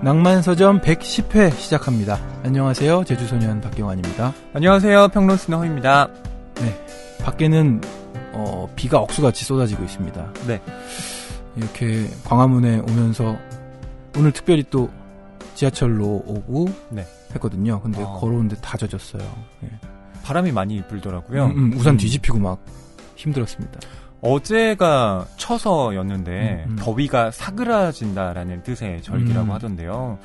낭만서점 110회 시작합니다. 안녕하세요. 제주소년 박경환입니다. 안녕하세요. 평론스너 허입니다. 네, 밖에는 비가 억수같이 쏟아지고 있습니다. 네, 이렇게 광화문에 오면서 오늘 특별히 또 지하철로 오고 네. 했거든요. 근데 걸어오는데 다 젖었어요. 네. 바람이 많이 불더라고요. 우산 뒤집히고 막 힘들었습니다. 어제가 처서였는데 더위가 사그라진다라는 뜻의 절기라고 하던데요.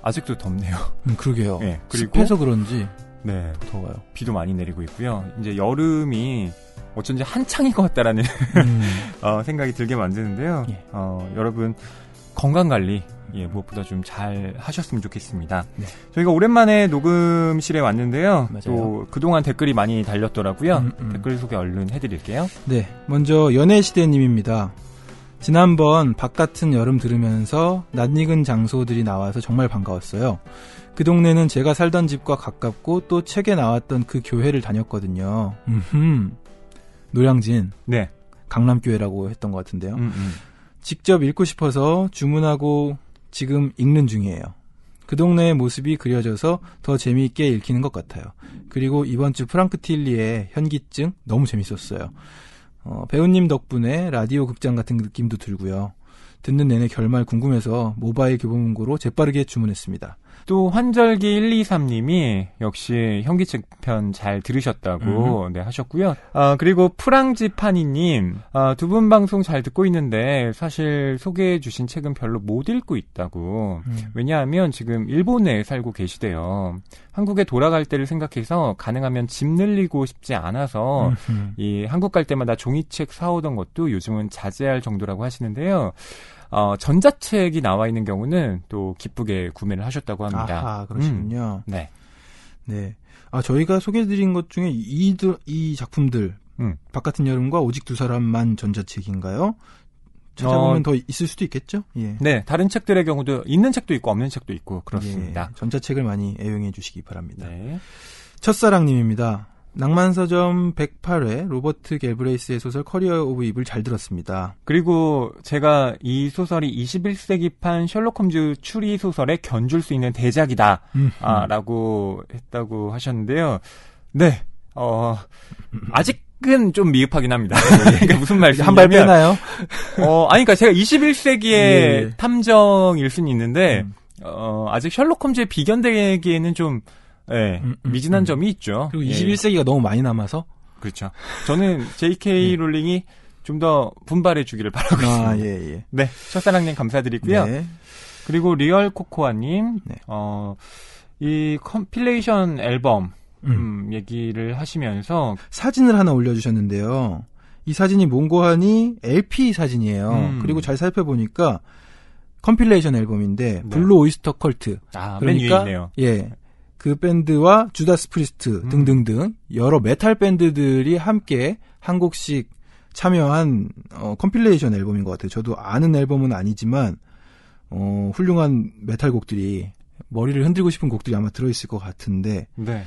아직도 덥네요. 그러게요. 네, 그리고 습해서 그런지 네, 더 더워요. 비도 많이 내리고 있고요. 이제 여름이 어쩐지 한창인 것 같다라는 생각이 들게 만드는데요. 예. 여러분 건강관리 무엇보다 좀 잘 하셨으면 좋겠습니다. 네. 저희가 오랜만에 녹음실에 왔는데요. 맞아요. 또 그동안 댓글이 많이 달렸더라고요. 댓글 소개 얼른 해드릴게요. 네, 먼저 연애시대님입니다. 지난번 바깥은 여름 들으면서 낯익은 장소들이 나와서 정말 반가웠어요. 그 동네는 제가 살던 집과 가깝고 또 책에 나왔던 그 교회를 다녔거든요. 노량진, 네, 강남교회라고 했던 것 같은데요. 직접 읽고 싶어서 주문하고 지금 읽는 중이에요. 그 동네의 모습이 그려져서 더 재미있게 읽히는 것 같아요. 그리고 이번 주 프랑크 틸리의 현기증 너무 재밌었어요. 배우님 덕분에 라디오 극장 같은 느낌도 들고요. 듣는 내내 결말 궁금해서 모바일 교보문고로 재빠르게 주문했습니다. 또 환절기 123님이 역시 현기증 편 잘 들으셨다고 하셨고요. 그리고 프랑지파니님, 두 분 방송 잘 듣고 있는데 사실 소개해 주신 책은 별로 못 읽고 있다고. 왜냐하면 지금 일본에 살고 계시대요. 한국에 돌아갈 때를 생각해서 가능하면 집 늘리고 싶지 않아서 이 한국 갈 때마다 종이책 사오던 것도 요즘은 자제할 정도라고 하시는데요. 전자책이 나와 있는 경우는 또 기쁘게 구매를 하셨다고 합니다. 아하, 그러시군요. 네. 네. 저희가 소개해드린 것 중에 이 작품들, 바깥은 여름과 오직 두 사람만 전자책인가요? 찾아보면 더 있을 수도 있겠죠? 예. 네. 다른 책들의 경우도 있는 책도 있고 없는 책도 있고 그렇습니다. 예, 전자책을 많이 애용해 주시기 바랍니다. 네. 첫사랑님입니다. 낭만서점 108회 로버트 갤브레이스의 소설 커리어 오브 이블 잘 들었습니다. 그리고 제가 이 소설이 21세기판 셜록 홈즈 추리 소설에 견줄 수 있는 대작이다 라고 했다고 하셨는데요. 네. 아직은 좀 미흡하긴 합니다. 그러니까 무슨 말씀이냐면 한 발 빼나요? 그러니까 제가 21세기의 탐정일 수는 있는데 아직 셜록 홈즈에 비견되기에는 좀 미진한 점이 있죠. 그리고 21세기가 너무 많이 남아서? 그렇죠. 저는 J.K. 롤링이 좀 더 분발해 주기를 바라고 있습니다. 예. 네, 첫사랑님 감사드리고요. 네. 그리고 리얼코코아님, 네. 이 컴필레이션 앨범 얘기를 하시면서 사진을 하나 올려주셨는데요. 이 사진이 뭔고 하니 LP 사진이에요. 그리고 잘 살펴보니까 컴필레이션 앨범인데 블루 오이스터 컬트. 맨 위에 있네요. 예. 그 밴드와 주다스 프리스트 등등등 여러 메탈 밴드들이 함께 한 곡씩 참여한 컴필레이션 앨범인 것 같아요. 저도 아는 앨범은 아니지만 훌륭한 메탈 곡들이 머리를 흔들고 싶은 곡들이 아마 들어있을 것 같은데 네.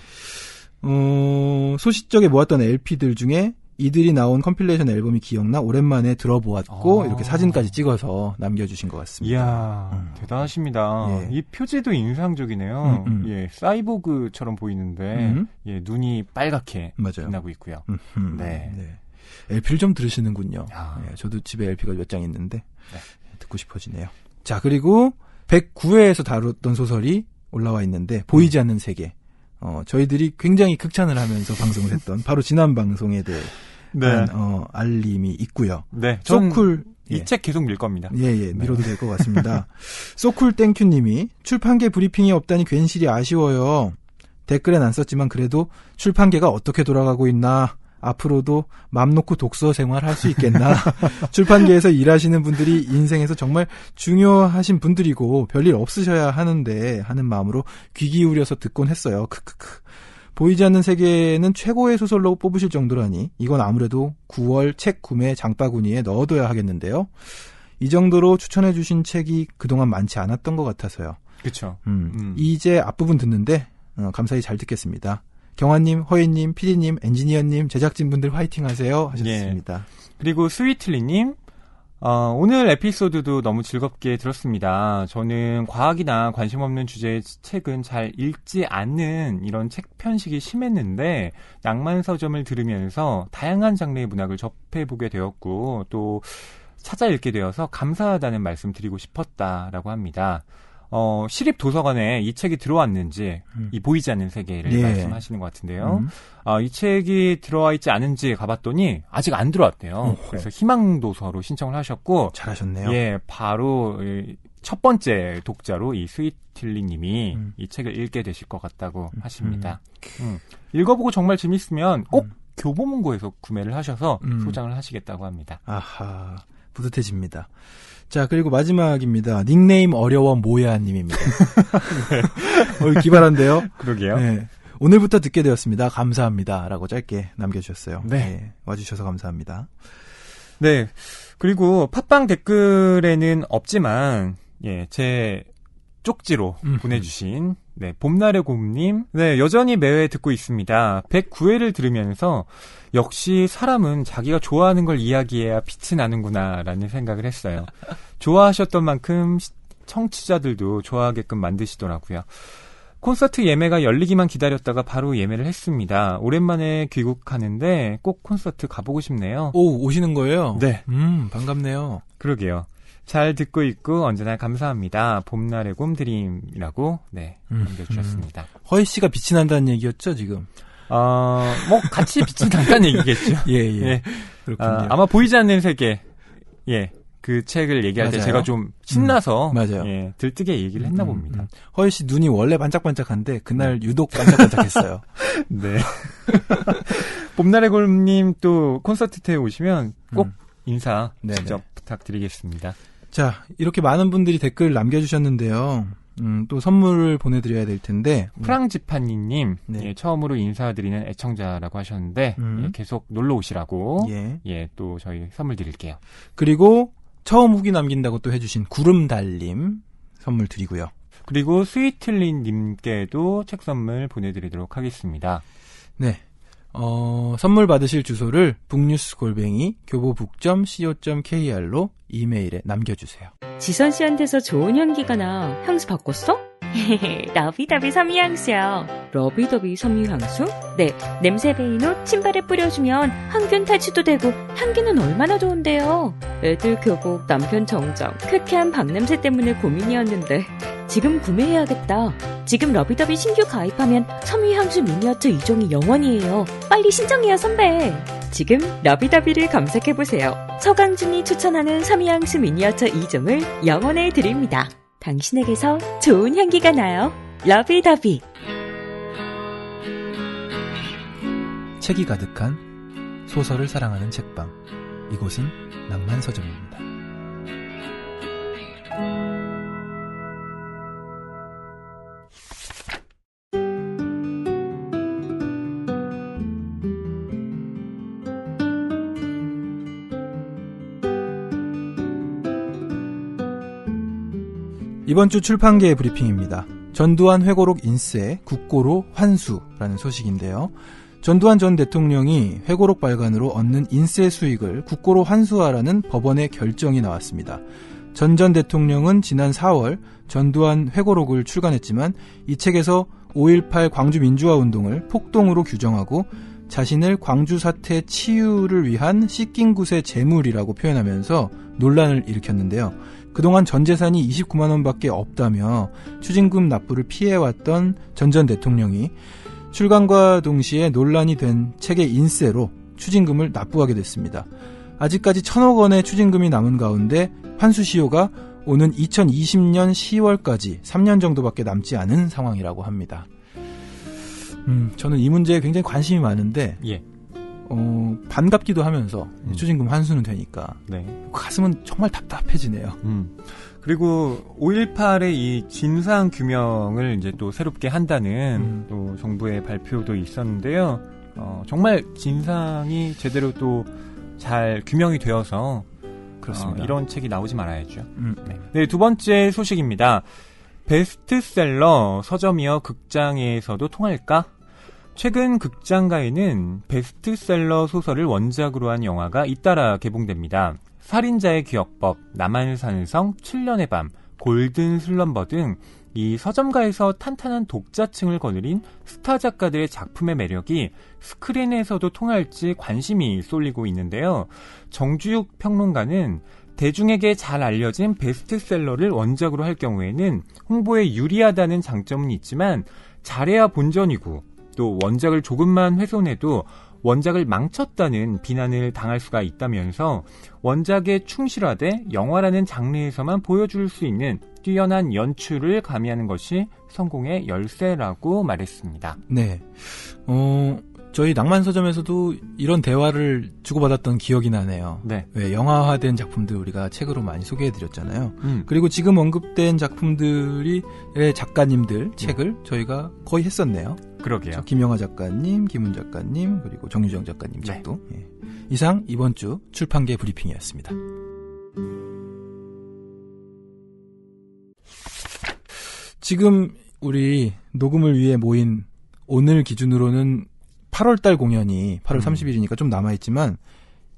소시적에 모았던 LP들 중에 이들이 나온 컴필레이션 앨범이 기억나 오랜만에 들어보았고 이렇게 사진까지 찍어서 남겨주신 것 같습니다. 이야, 대단하십니다. 예. 이 표지도 인상적이네요. 예, 사이보그처럼 보이는데 눈이 빨갛게 맞아요. 빛나고 있고요. 네. LP를 좀 들으시는군요. 예, 저도 집에 LP가 몇 장 있는데 듣고 싶어지네요. 자, 그리고 109회에서 다뤘던 소설이 올라와 있는데 보이지 않는 세계. 저희들이 굉장히 극찬을 하면서 방송을 했던 바로 지난 방송에 대한 알림이 있고요. 네, 소쿨 이 책 계속 밀 겁니다. 예, 밀어도 될 것 같습니다. 소쿨 땡큐님이 출판계 브리핑이 없다니 괜시리 아쉬워요. 댓글엔 안 썼지만 그래도 출판계가 어떻게 돌아가고 있나, 앞으로도 맘 놓고 독서 생활할 수 있겠나. 출판계에서 일하시는 분들이 인생에서 정말 중요하신 분들이고 별일 없으셔야 하는데 하는 마음으로 귀 기울여서 듣곤 했어요. 크크크. 보이지 않는 세계는 최고의 소설로 뽑으실 정도라니 이건 아무래도 9월 책 구매 장바구니에 넣어둬야 하겠는데요. 이 정도로 추천해 주신 책이 그동안 많지 않았던 것 같아서요. 그렇죠. 이제 앞부분 듣는데 감사히 잘 듣겠습니다. 경환님, 허희님, 피디님, 엔지니어님, 제작진분들 화이팅 하세요 하셨습니다. 예. 그리고 스위틀리님, 오늘 에피소드도 너무 즐겁게 들었습니다. 저는 과학이나 관심 없는 주제의 책은 잘 읽지 않는 이런 책 편식이 심했는데 낭만서점을 들으면서 다양한 장르의 문학을 접해보게 되었고 또 찾아 읽게 되어서 감사하다는 말씀 드리고 싶었다라고 합니다. 시립 도서관에 이 책이 들어왔는지 이 보이지 않는 세계를 예. 말씀하시는 것 같은데요. 이 책이 들어와 있지 않은지 가봤더니 아직 안 들어왔대요. 그래서 희망도서로 신청을 하셨고 잘하셨네요. 예, 바로 첫 번째 독자로 이 스위틀리님이 이 책을 읽게 되실 것 같다고 하십니다. 읽어보고 정말 재밌으면 꼭 교보문고에서 구매를 하셔서 소장을 하시겠다고 합니다. 아하, 뿌듯해집니다. 자, 그리고 마지막입니다. 닉네임 어려워 모야님입니다. 네. 기발한데요? 그러게요. 네. 오늘부터 듣게 되었습니다. 감사합니다. 라고 짧게 남겨주셨어요. 네. 네. 와주셔서 감사합니다. 네. 그리고 팟빵 댓글에는 없지만, 예, 제 쪽지로 보내주신, 네, 봄날의 곰님. 네, 여전히 매회 듣고 있습니다. 109회를 들으면서, 역시 사람은 자기가 좋아하는 걸 이야기해야 빛이 나는구나, 라는 생각을 했어요. 좋아하셨던 만큼 청취자들도 좋아하게끔 만드시더라고요. 콘서트 예매가 열리기만 기다렸다가 바로 예매를 했습니다. 오랜만에 귀국하는데 꼭 콘서트 가보고 싶네요. 오, 오시는 거예요? 네. 반갑네요. 그러게요. 잘 듣고 있고 언제나 감사합니다. 봄날의 곰드림이라고 네 남겨주셨습니다. 허희 씨가 빛이 난다는 얘기였죠, 지금? 뭐 같이 빛이 난다는 얘기겠죠. 예. 예. 그렇군요. 아마 보이지 않는 세계. 예. 그 책을 얘기할 때 맞아요. 제가 좀 신나서 맞아요. 예, 들뜨게 얘기를 했나 봅니다. 허희 씨 눈이 원래 반짝반짝한데 그날 유독 반짝반짝했어요. 네. 봄날의 곰님 또 콘서트 때에 오시면 꼭 인사 직접 부탁드리겠습니다. 자, 이렇게 많은 분들이 댓글 남겨주셨는데요. 또 선물을 보내드려야 될 텐데. 프랑지파니님, 네. 예, 처음으로 인사드리는 애청자라고 하셨는데, 예, 계속 놀러 오시라고, 예, 또 저희 선물 드릴게요. 그리고 처음 후기 남긴다고 또 해주신 구름달님 선물 드리고요. 그리고 스위틀린님께도 책 선물 보내드리도록 하겠습니다. 네. 선물 받으실 주소를 북뉴스@교보북.co.kr로 이메일에 남겨주세요. 지선 씨한테서 좋은 향기가 나. 향수 바꿨어? 러비더비 섬유향수요. 러비더비 섬유향수? 네, 냄새 배인 후 신발에 뿌려주면 항균 탈취도 되고 향기는 얼마나 좋은데요. 애들 교복, 남편 정장, 쾌쾌한 방냄새 때문에 고민이었는데 지금 구매해야겠다. 지금 러비더비 신규 가입하면 섬유향수 미니어처 2종이 영원이에요. 빨리 신청해요, 선배. 지금 러비더비를 검색해보세요. 서강준이 추천하는 섬유향수 미니어처 2종을 영원해 드립니다. 당신에게서 좋은 향기가 나요. 러비더비. 책이 가득한 소설을 사랑하는 책방. 이곳은 낭만서점입니다. 이번 주 출판계의 브리핑입니다. 전두환 회고록 인쇄, 국고로 환수라는 소식인데요. 전두환 전 대통령이 회고록 발간으로 얻는 인쇄 수익을 국고로 환수하라는 법원의 결정이 나왔습니다. 전 대통령은 지난 4월 전두환 회고록을 출간했지만 이 책에서 5.18 광주민주화운동을 폭동으로 규정하고 자신을 광주 사태 치유를 위한 씻긴굿의 재물이라고 표현하면서 논란을 일으켰는데요. 그동안 전 재산이 29만 원밖에 없다며 추징금 납부를 피해왔던 전 대통령이 출간과 동시에 논란이 된 책의 인쇄로 추징금을 납부하게 됐습니다. 아직까지 1,000억 원의 추징금이 남은 가운데 환수 시효가 오는 2020년 10월까지 3년 정도밖에 남지 않은 상황이라고 합니다. 저는 이 문제에 굉장히 관심이 많은데 예. 반갑기도 하면서 추징금 환수는 되니까 네. 가슴은 정말 답답해지네요. 그리고 5.18의 이 진상 규명을 이제 또 새롭게 한다는 또 정부의 발표도 있었는데요. 정말 진상이 제대로 또 잘 규명이 되어서 그렇습니다. 이런 책이 나오지 말아야죠. 네, 두 번째 소식입니다. 베스트셀러 서점이여 극장에서도 통할까? 최근 극장가에는 베스트셀러 소설을 원작으로 한 영화가 잇따라 개봉됩니다. 살인자의 기억법, 나만 사는 성, 7년의 밤, 골든 슬럼버 등 이 서점가에서 탄탄한 독자층을 거느린 스타 작가들의 작품의 매력이 스크린에서도 통할지 관심이 쏠리고 있는데요. 정주육 평론가는 대중에게 잘 알려진 베스트셀러를 원작으로 할 경우에는 홍보에 유리하다는 장점은 있지만 잘해야 본전이고 또 원작을 조금만 훼손해도 원작을 망쳤다는 비난을 당할 수가 있다면서 원작에 충실하되 영화라는 장르에서만 보여줄 수 있는 뛰어난 연출을 가미하는 것이 성공의 열쇠라고 말했습니다. 네. 저희 낭만서점에서도 이런 대화를 주고받았던 기억이 나네요. 네. 왜 영화화된 작품들 우리가 책으로 많이 소개해드렸잖아요. 그리고 지금 언급된 작품들이 작가님들 책을 저희가 거의 했었네요. 그러게요. 김영하 작가님, 김훈 작가님, 그리고 정유정 작가님 책도. 네. 예. 이상 이번 주 출판계 브리핑이었습니다. 지금 우리 녹음을 위해 모인 오늘 기준으로는 8월달 공연이 8월 30일이니까 좀 남아있지만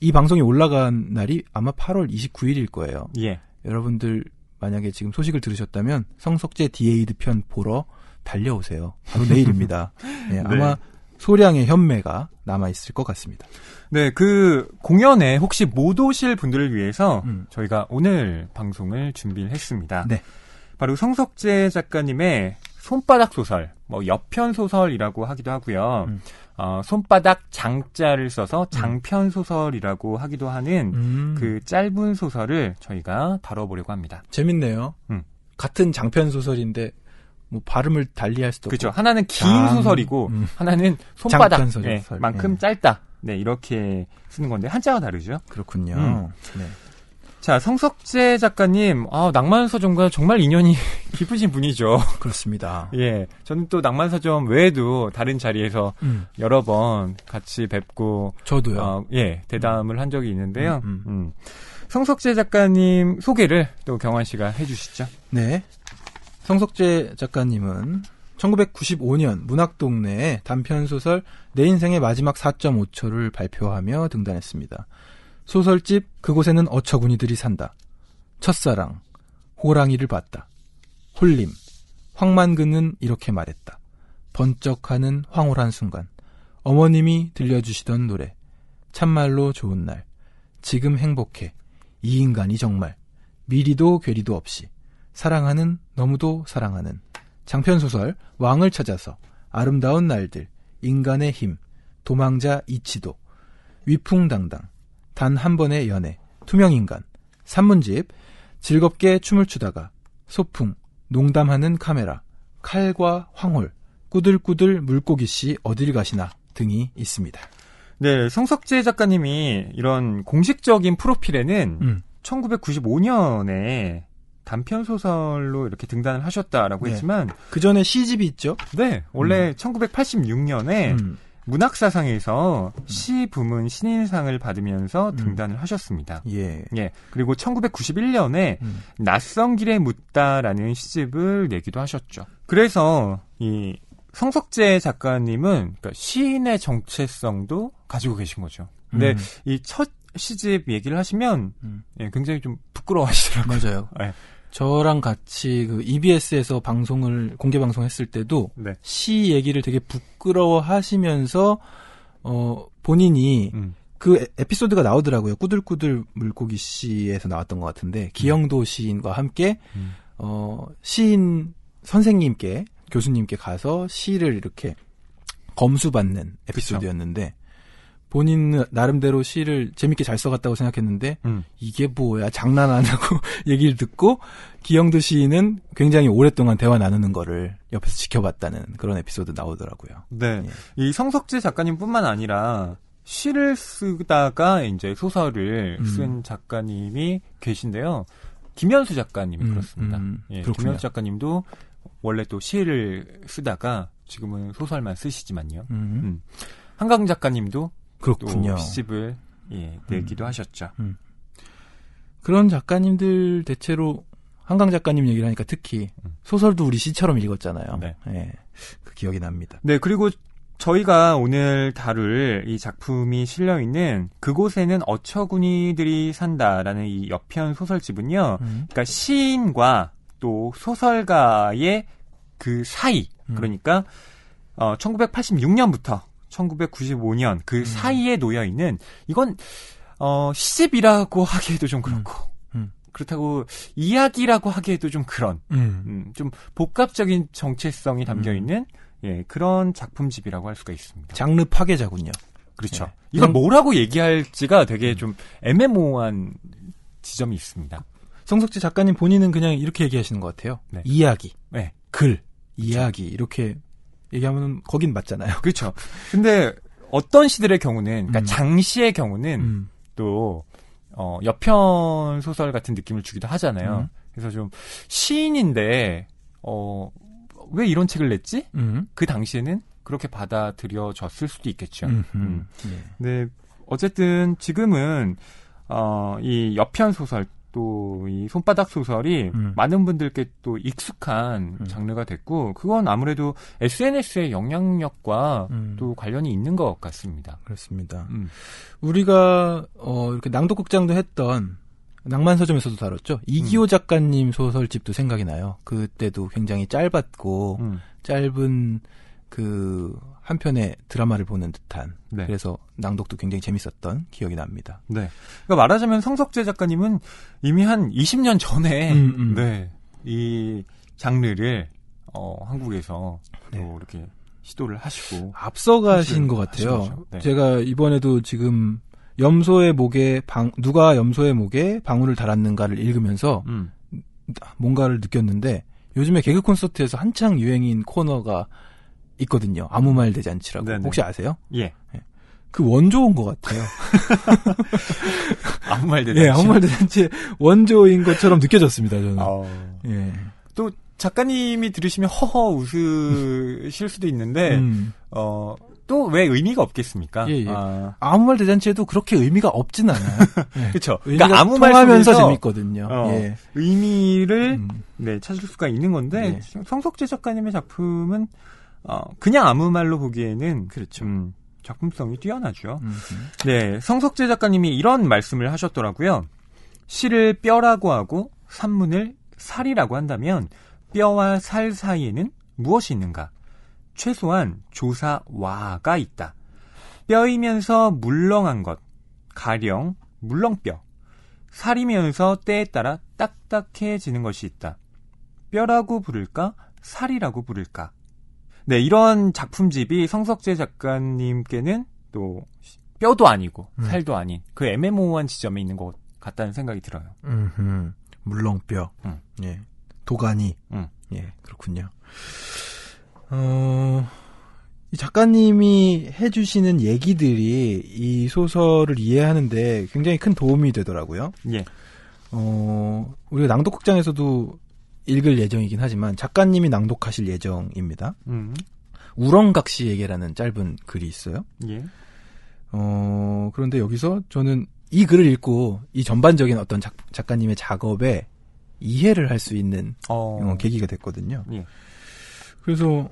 이 방송이 올라간 날이 아마 8월 29일일 거예요. 예. 여러분들 만약에 지금 소식을 들으셨다면 성석재 디에이드 편 보러 달려오세요. 바로 내일입니다. 네, 아마 소량의 현매가 남아있을 것 같습니다. 네, 그 공연에 혹시 못 오실 분들을 위해서 저희가 오늘 방송을 준비를 했습니다. 네. 바로 성석재 작가님의 손바닥 소설, 뭐 여편 소설이라고 하기도 하고요. 손바닥 장자를 써서 장편 소설이라고 하기도 하는 그 짧은 소설을 저희가 다뤄보려고 합니다. 재밌네요. 같은 장편 소설인데 뭐 발음을 달리할 수도 그렇죠. 없고. 하나는 긴 소설이고 하나는 손바닥 만큼 짧다. 네, 이렇게 쓰는 건데 한자가 다르죠. 그렇군요. 네. 자, 성석재 작가님, 낭만서점과 정말 인연이 깊으신 분이죠. 그렇습니다. 예. 저는 또 낭만서점 외에도 다른 자리에서 여러 번 같이 뵙고. 저도요. 대담을 한 적이 있는데요. 성석재 작가님 소개를 또 경환 씨가 해주시죠. 네. 성석재 작가님은 1995년 문학동네에 단편소설 내 인생의 마지막 4.5초를 발표하며 등단했습니다. 소설집 그곳에는 어처구니들이 산다. 첫사랑, 호랑이를 봤다. 홀림, 황만근은 이렇게 말했다. 번쩍하는 황홀한 순간, 어머님이 들려주시던 노래, 참말로 좋은 날, 지금 행복해, 이 인간이 정말, 미리도 괴리도 없이, 사랑하는 너무도 사랑하는, 장편소설 왕을 찾아서, 아름다운 날들, 인간의 힘, 도망자 이치도, 위풍당당, 단 한 번의 연애, 투명인간, 산문집, 즐겁게 춤을 추다가, 소풍, 농담하는 카메라, 칼과 황홀, 꾸들꾸들 물고기씨 어딜 가시나 등이 있습니다. 네, 성석재 작가님이 이런 공식적인 프로필에는 1995년에 단편소설로 이렇게 등단을 하셨다라고 했지만 그 전에 시집이 있죠? 네, 원래 1986년에 문학사상에서 시 부문 신인상을 받으면서 등단을 하셨습니다. 예. 그리고 1991년에 낯선 길에 묻다라는 시집을 내기도 하셨죠. 그래서 이 성석재 작가님은 그러니까 시인의 정체성도 가지고 계신 거죠. 근데 이 첫 시집 얘기를 하시면 굉장히 좀 부끄러워하시더라고요. 맞아요. 네. 저랑 같이 그 EBS에서 공개 방송했을 때도 시 얘기를 되게 부끄러워하시면서 본인이 그 에피소드가 나오더라고요. 꾸들꾸들 물고기 씨에서 나왔던 것 같은데 기영도 시인과 함께 시인 선생님께 교수님께 가서 시를 이렇게 검수받는 에피소드였는데 본인은 나름대로 시를 재밌게 잘 써갔다고 생각했는데 이게 뭐야 장난하냐고 얘기를 듣고 기영도 시인은 굉장히 오랫동안 대화 나누는 거를 옆에서 지켜봤다는 그런 에피소드 나오더라고요. 네, 이 성석재 작가님뿐만 아니라 시를 쓰다가 이제 소설을 쓴 작가님이 계신데요. 김현수 작가님이 그렇습니다. 김현수 작가님도 원래 또 시를 쓰다가 지금은 소설만 쓰시지만요. 한강 작가님도 그렇군요. 또 시집을 내기도 하셨죠. 그런 작가님들 대체로 한강 작가님 얘기를 하니까 특히 소설도 우리 시처럼 읽었잖아요. 네. 그 기억이 납니다. 네, 그리고 저희가 오늘 다룰 이 작품이 실려있는 그곳에는 어처구니들이 산다라는 이 여편 소설집은요. 그러니까 시인과 또 소설가의 그 사이, 그러니까 1986년부터 1995년 그 사이에 놓여있는, 이건 시집이라고 하기에도 좀 그렇고 그렇다고 이야기라고 하기에도 좀 그런 좀 복합적인 정체성이 담겨있는 예, 그런 작품집이라고 할 수가 있습니다. 장르 파괴자군요. 그렇죠. 네. 이걸 뭐라고 얘기할지가 되게 좀 애매모호한 지점이 있습니다. 성석재 작가님 본인은 그냥 이렇게 얘기하시는 것 같아요. 네. 이야기, 네. 글, 이야기 이렇게 얘기하면 거긴 맞잖아요. 그렇죠. 근데 어떤 시들의 경우는, 그러니까 장시의 경우는 또 여편 소설 같은 느낌을 주기도 하잖아요. 그래서 좀 시인인데 왜 이런 책을 냈지? 그 당시에는 그렇게 받아들여졌을 수도 있겠죠. 네. 네, 어쨌든 지금은 이 여편 소설 또 이 손바닥 소설이 많은 분들께 또 익숙한 장르가 됐고, 그건 아무래도 SNS의 영향력과 또 관련이 있는 것 같습니다. 그렇습니다. 우리가 이렇게 낭독극장도 했던 낭만서점에서도 다뤘죠. 이기호 작가님 소설집도 생각이 나요. 그때도 굉장히 짧았고 짧은 그 한 편의 드라마를 보는 듯한, 네. 그래서 낭독도 굉장히 재밌었던 기억이 납니다. 네. 그러니까 말하자면 성석재 작가님은 이미 한 20년 전에 네, 이 장르를 한국에서 네. 또 이렇게 시도를 하시고 앞서가신 것 같아요. 네. 제가 이번에도 지금 염소의 목에 누가 염소의 목에 방울을 달았는가를 읽으면서 뭔가를 느꼈는데, 요즘에 개그 콘서트에서 한창 유행인 코너가 있거든요. 아무 말 대잔치라고. 네네. 혹시 아세요? 예. 그 원조인 것 같아요. 아무 말 대잔치. 예, 아무 말 대잔치 원조인 것처럼 느껴졌습니다, 저는. 예. 또 작가님이 들으시면 허허 웃으실 수도 있는데 또 왜 의미가 없겠습니까? 예, 예. 아무 말 대잔치에도 그렇게 의미가 없진 않아요. 예. 그렇죠. 그러니까 아무 말 하면서 재밌거든요. 예. 의미를 네, 찾을 수가 있는 건데, 예. 성석재 작가님의 작품은 그냥 아무 말로 보기에는 그렇죠. 작품성이 뛰어나죠. 네, 성석재 작가님이 이런 말씀을 하셨더라고요. 시를 뼈라고 하고 산문을 살이라고 한다면 뼈와 살 사이에는 무엇이 있는가? 최소한 조사와가 있다. 뼈이면서 물렁한 것, 가령 물렁뼈. 살이면서 때에 따라 딱딱해지는 것이 있다. 뼈라고 부를까? 살이라고 부를까? 네, 이런 작품집이 성석재 작가님께는 또 뼈도 아니고 살도 아닌 그 애매모호한 지점에 있는 것 같다는 생각이 들어요. 물렁뼈. 예. 도가니. 예, 그렇군요. 이 작가님이 해주시는 얘기들이 이 소설을 이해하는데 굉장히 큰 도움이 되더라고요. 예. 우리가 낭독극장에서도 읽을 예정이긴 하지만 작가님이 낭독하실 예정입니다. 우렁각시에게라는 짧은 글이 있어요. 예. 그런데 여기서 저는 이 글을 읽고 이 전반적인 어떤 작가님의 작업에 이해를 할 수 있는 계기가 됐거든요. 예. 그래서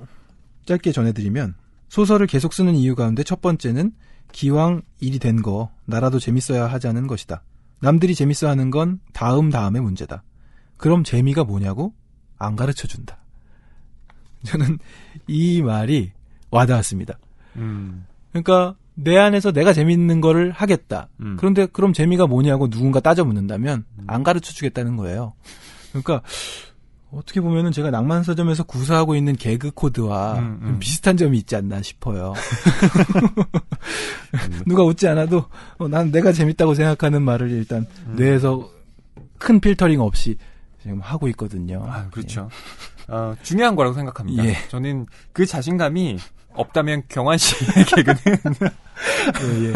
짧게 전해드리면, 소설을 계속 쓰는 이유 가운데 첫 번째는 기왕 일이 된 거 나라도 재밌어야 하자는 것이다. 남들이 재밌어 하는 건 다음의 문제다. 그럼 재미가 뭐냐고? 안 가르쳐준다. 저는 이 말이 와닿았습니다. 그러니까 내 안에서 내가 재밌는 거를 하겠다. 그런데 그럼 재미가 뭐냐고 누군가 따져 묻는다면 안 가르쳐주겠다는 거예요. 그러니까 어떻게 보면은 제가 낭만서점에서 구사하고 있는 개그 코드와 좀 비슷한 점이 있지 않나 싶어요. 누가 웃지 않아도 난 내가 재밌다고 생각하는 말을 일단 뇌에서 큰 필터링 없이 지금 하고 있거든요. 그렇죠. 중요한 거라고 생각합니다. 예. 저는 그 자신감이 없다면 경환 씨의 개그는 예.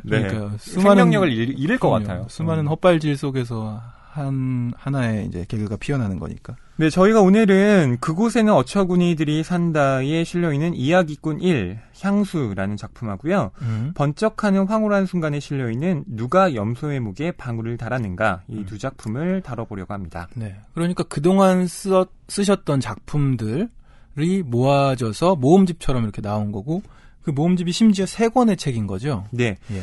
네. 그러니까 생명력을 잃을 것 같아요. 수많은 헛발질 속에서 하나의 이제 개그가 피어나는 거니까. 네, 저희가 오늘은 그곳에는 어처구니들이 산다에 실려있는 이야기꾼 1, 향수라는 작품하고요. 번쩍하는 황홀한 순간에 실려있는 누가 염소의 목에 방울을 달았는가, 이 두 작품을 다뤄보려고 합니다. 네. 그러니까 그동안 쓰셨던 작품들, 모아져서 모음집처럼 이렇게 나온 거고 그 모음집이 심지어 3권의 책인 거죠. 네. 예.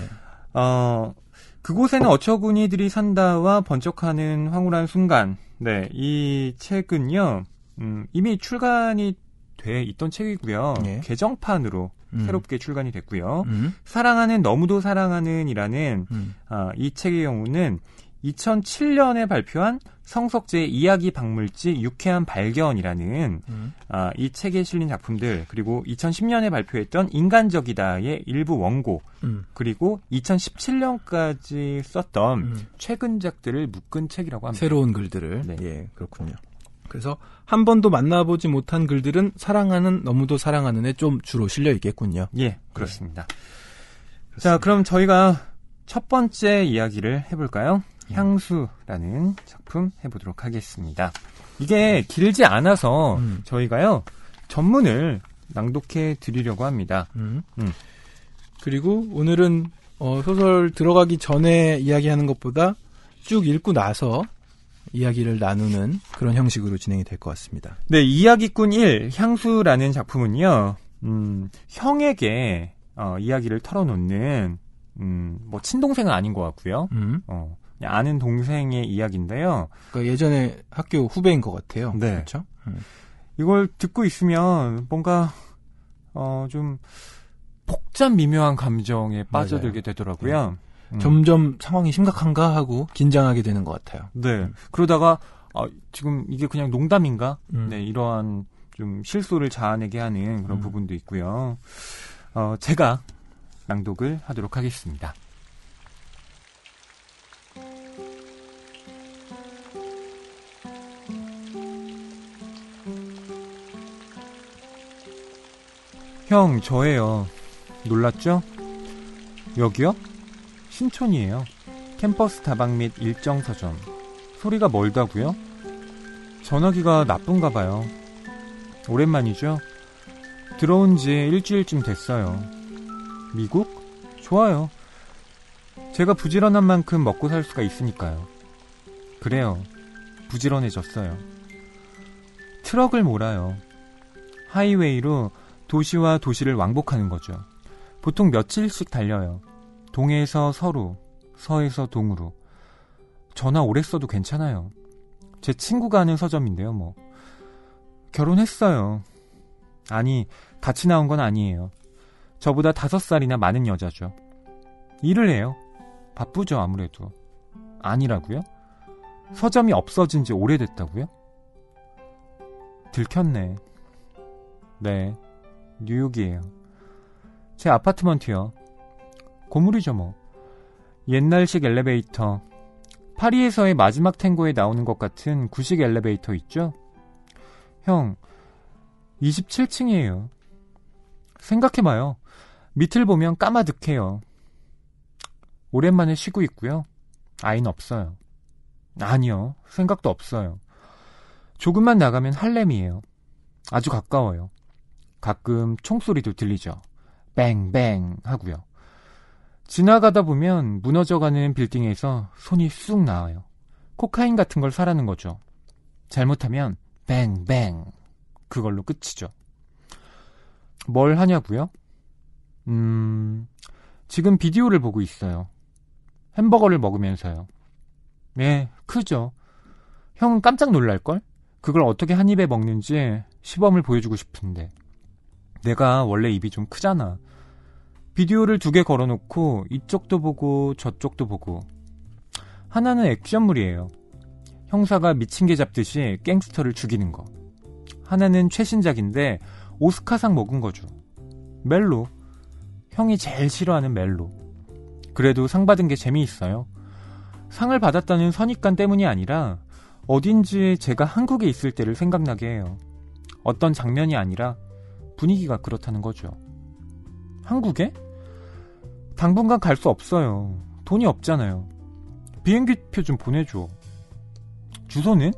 그곳에는 어처구니들이 산다와 번쩍하는 황홀한 순간. 네, 이 책은요, 이미 출간이 돼 있던 책이고요. 예. 개정판으로 새롭게 출간이 됐고요. 음. 사랑하는 너무도 사랑하는이라는 이 책의 경우는 2007년에 발표한 성석재의 이야기 박물지 유쾌한 발견이라는 이 책에 실린 작품들, 그리고 2010년에 발표했던 인간적이다의 일부 원고, 그리고 2017년까지 썼던 최근작들을 묶은 책이라고 합니다. 새로운 글들을. 네. 예, 그렇군요. 그래서 한 번도 만나보지 못한 글들은 사랑하는 너무도 사랑하는에 좀 주로 실려 있겠군요. 예, 그렇습니다. 자, 그럼 저희가 첫 번째 이야기를 해볼까요? 향수라는 작품 해보도록 하겠습니다. 이게 길지 않아서 저희가요, 전문을 낭독해 드리려고 합니다. 그리고 오늘은 소설 들어가기 전에 이야기하는 것보다 쭉 읽고 나서 이야기를 나누는 그런 형식으로 진행이 될 것 같습니다. 네, 이야기꾼 1, 향수라는 작품은요, 형에게 이야기를 털어놓는, 뭐, 친동생은 아닌 것 같고요. 그냥 아는 동생의 이야기인데요. 그러니까 예전에 학교 후배인 것 같아요. 네. 그렇죠? 이걸 듣고 있으면 뭔가, 좀, 복잡 미묘한 감정에 빠져들게 되더라고요. 점점 상황이 심각한가 하고 긴장하게 되는 것 같아요. 네. 그러다가 지금 이게 그냥 농담인가? 네, 이러한 좀 실소를 자아내게 하는 그런 부분도 있고요. 제가 낭독을 하도록 하겠습니다. 형, 저예요. 놀랐죠? 여기요? 신촌이에요. 캠퍼스 다방 및 일정 서점. 소리가 멀다고요? 전화기가 나쁜가 봐요. 오랜만이죠? 들어온 지 일주일쯤 됐어요. 미국? 좋아요. 제가 부지런한 만큼 먹고 살 수가 있으니까요. 그래요. 부지런해졌어요. 트럭을 몰아요. 하이웨이로 도시와 도시를 왕복하는 거죠. 보통 며칠씩 달려요. 동해에서 서로, 서에서 동으로. 전화 오래 써도 괜찮아요. 제 친구가 하는 서점인데요, 뭐. 결혼했어요. 아니, 같이 나온 건 아니에요. 저보다 5살이나 많은 여자죠. 일을 해요. 바쁘죠, 아무래도. 아니라고요? 서점이 없어진 지 오래됐다고요? 들켰네. 네, 뉴욕이에요. 제 아파트먼트요. 고물이죠 뭐. 옛날식 엘리베이터. 파리에서의 마지막 탱고에 나오는 것 같은 구식 엘리베이터 있죠? 형, 27층이에요. 생각해봐요. 밑을 보면 까마득해요. 오랜만에 쉬고 있고요. 아이는 없어요. 아니요, 생각도 없어요. 조금만 나가면 할렘이에요. 아주 가까워요. 가끔 총소리도 들리죠. 뱅뱅 하고요. 지나가다 보면 무너져가는 빌딩에서 손이 쑥 나와요. 코카인 같은 걸 사라는 거죠. 잘못하면 뱅뱅, 그걸로 끝이죠. 뭘 하냐고요? 지금 비디오를 보고 있어요. 햄버거를 먹으면서요. 네, 크죠. 형은 깜짝 놀랄걸? 그걸 어떻게 한 입에 먹는지 시범을 보여주고 싶은데. 내가 원래 입이 좀 크잖아. 비디오를 2개 걸어놓고 이쪽도 보고 저쪽도 보고. 하나는 액션물이에요. 형사가 미친 개 잡듯이 갱스터를 죽이는 거. 하나는 최신작인데 오스카상 먹은 거죠. 멜로. 형이 제일 싫어하는 멜로. 그래도 상 받은 게 재미있어요. 상을 받았다는 선입관 때문이 아니라 어딘지 제가 한국에 있을 때를 생각나게 해요. 어떤 장면이 아니라 분위기가 그렇다는 거죠. 한국에? 당분간 갈 수 없어요. 돈이 없잖아요. 비행기표 좀 보내줘. 주소는?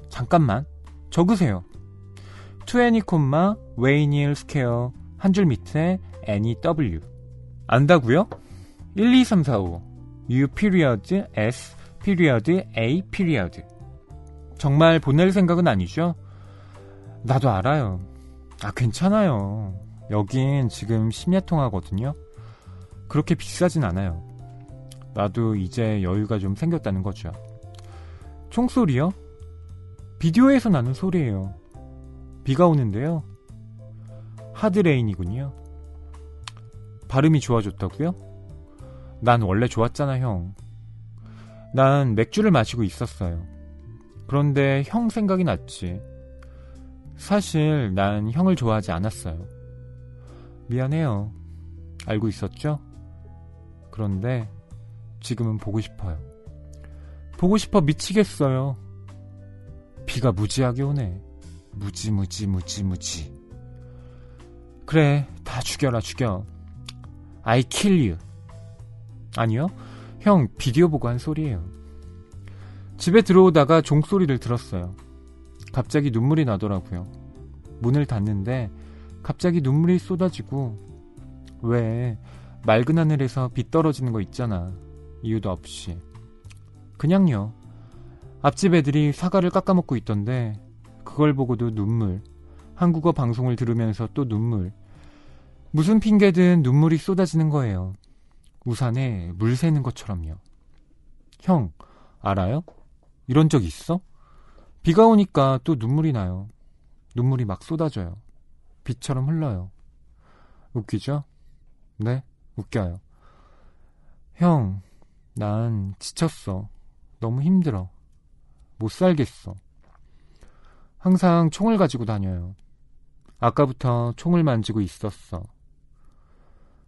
잠깐만. 적으세요. 20, 웨이닐 스퀘어 한 줄 밑에 NEW. 안다고요? 1, 2, 3, 4, 5 U period S period A period. 정말 보낼 생각은 아니죠? 나도 알아요. 괜찮아요. 여긴 지금 심야통화거든요. 그렇게 비싸진 않아요. 나도 이제 여유가 좀 생겼다는 거죠. 총소리요? 비디오에서 나는 소리예요. 비가 오는데요. 하드레인이군요. 발음이 좋아졌다고요? 난 원래 좋았잖아, 형. 난 맥주를 마시고 있었어요. 그런데 형 생각이 났지. 사실 난 형을 좋아하지 않았어요. 미안해요. 알고 있었죠? 그런데 지금은 보고 싶어요. 보고 싶어 미치겠어요. 비가 무지하게 오네. 무지. 그래, 다 죽여라, 죽여. I kill you. 아니요, 형 비디오 보고 한 소리예요. 집에 들어오다가 종소리를 들었어요. 갑자기 눈물이 나더라고요. 문을 닫는데 갑자기 눈물이 쏟아지고, 왜 맑은 하늘에서 비 떨어지는 거 있잖아. 이유도 없이. 그냥요. 앞집 애들이 사과를 깎아먹고 있던데 그걸 보고도 눈물. 한국어 방송을 들으면서 또 눈물. 무슨 핑계든 눈물이 쏟아지는 거예요. 우산에 물 새는 것처럼요. 형, 알아요? 이런 적 있어? 비가 오니까 또 눈물이 나요. 눈물이 막 쏟아져요. 비처럼 흘러요. 웃기죠? 네, 웃겨요. 형, 난 지쳤어. 너무 힘들어. 못 살겠어. 항상 총을 가지고 다녀요. 아까부터 총을 만지고 있었어.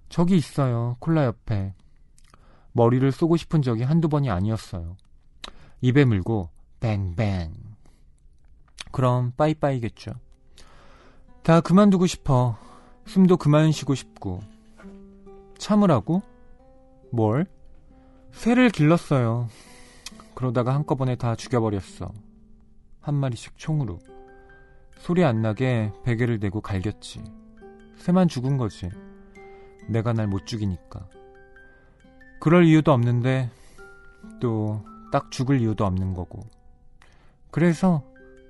저기 있어요, 콜라 옆에. 머리를 쏘고 싶은 적이 한두 번이 아니었어요. 입에 물고 뱅뱅. 그럼 빠이빠이겠죠. 다 그만두고 싶어. 숨도 그만 쉬고 싶고. 참으라고? 뭘? 새를 길렀어요. 그러다가 한꺼번에 다 죽여버렸어. 한 마리씩 총으로. 소리 안 나게 베개를 대고 갈겼지. 새만 죽은 거지. 내가 날 못 죽이니까. 그럴 이유도 없는데 또 딱 죽을 이유도 없는 거고. 그래서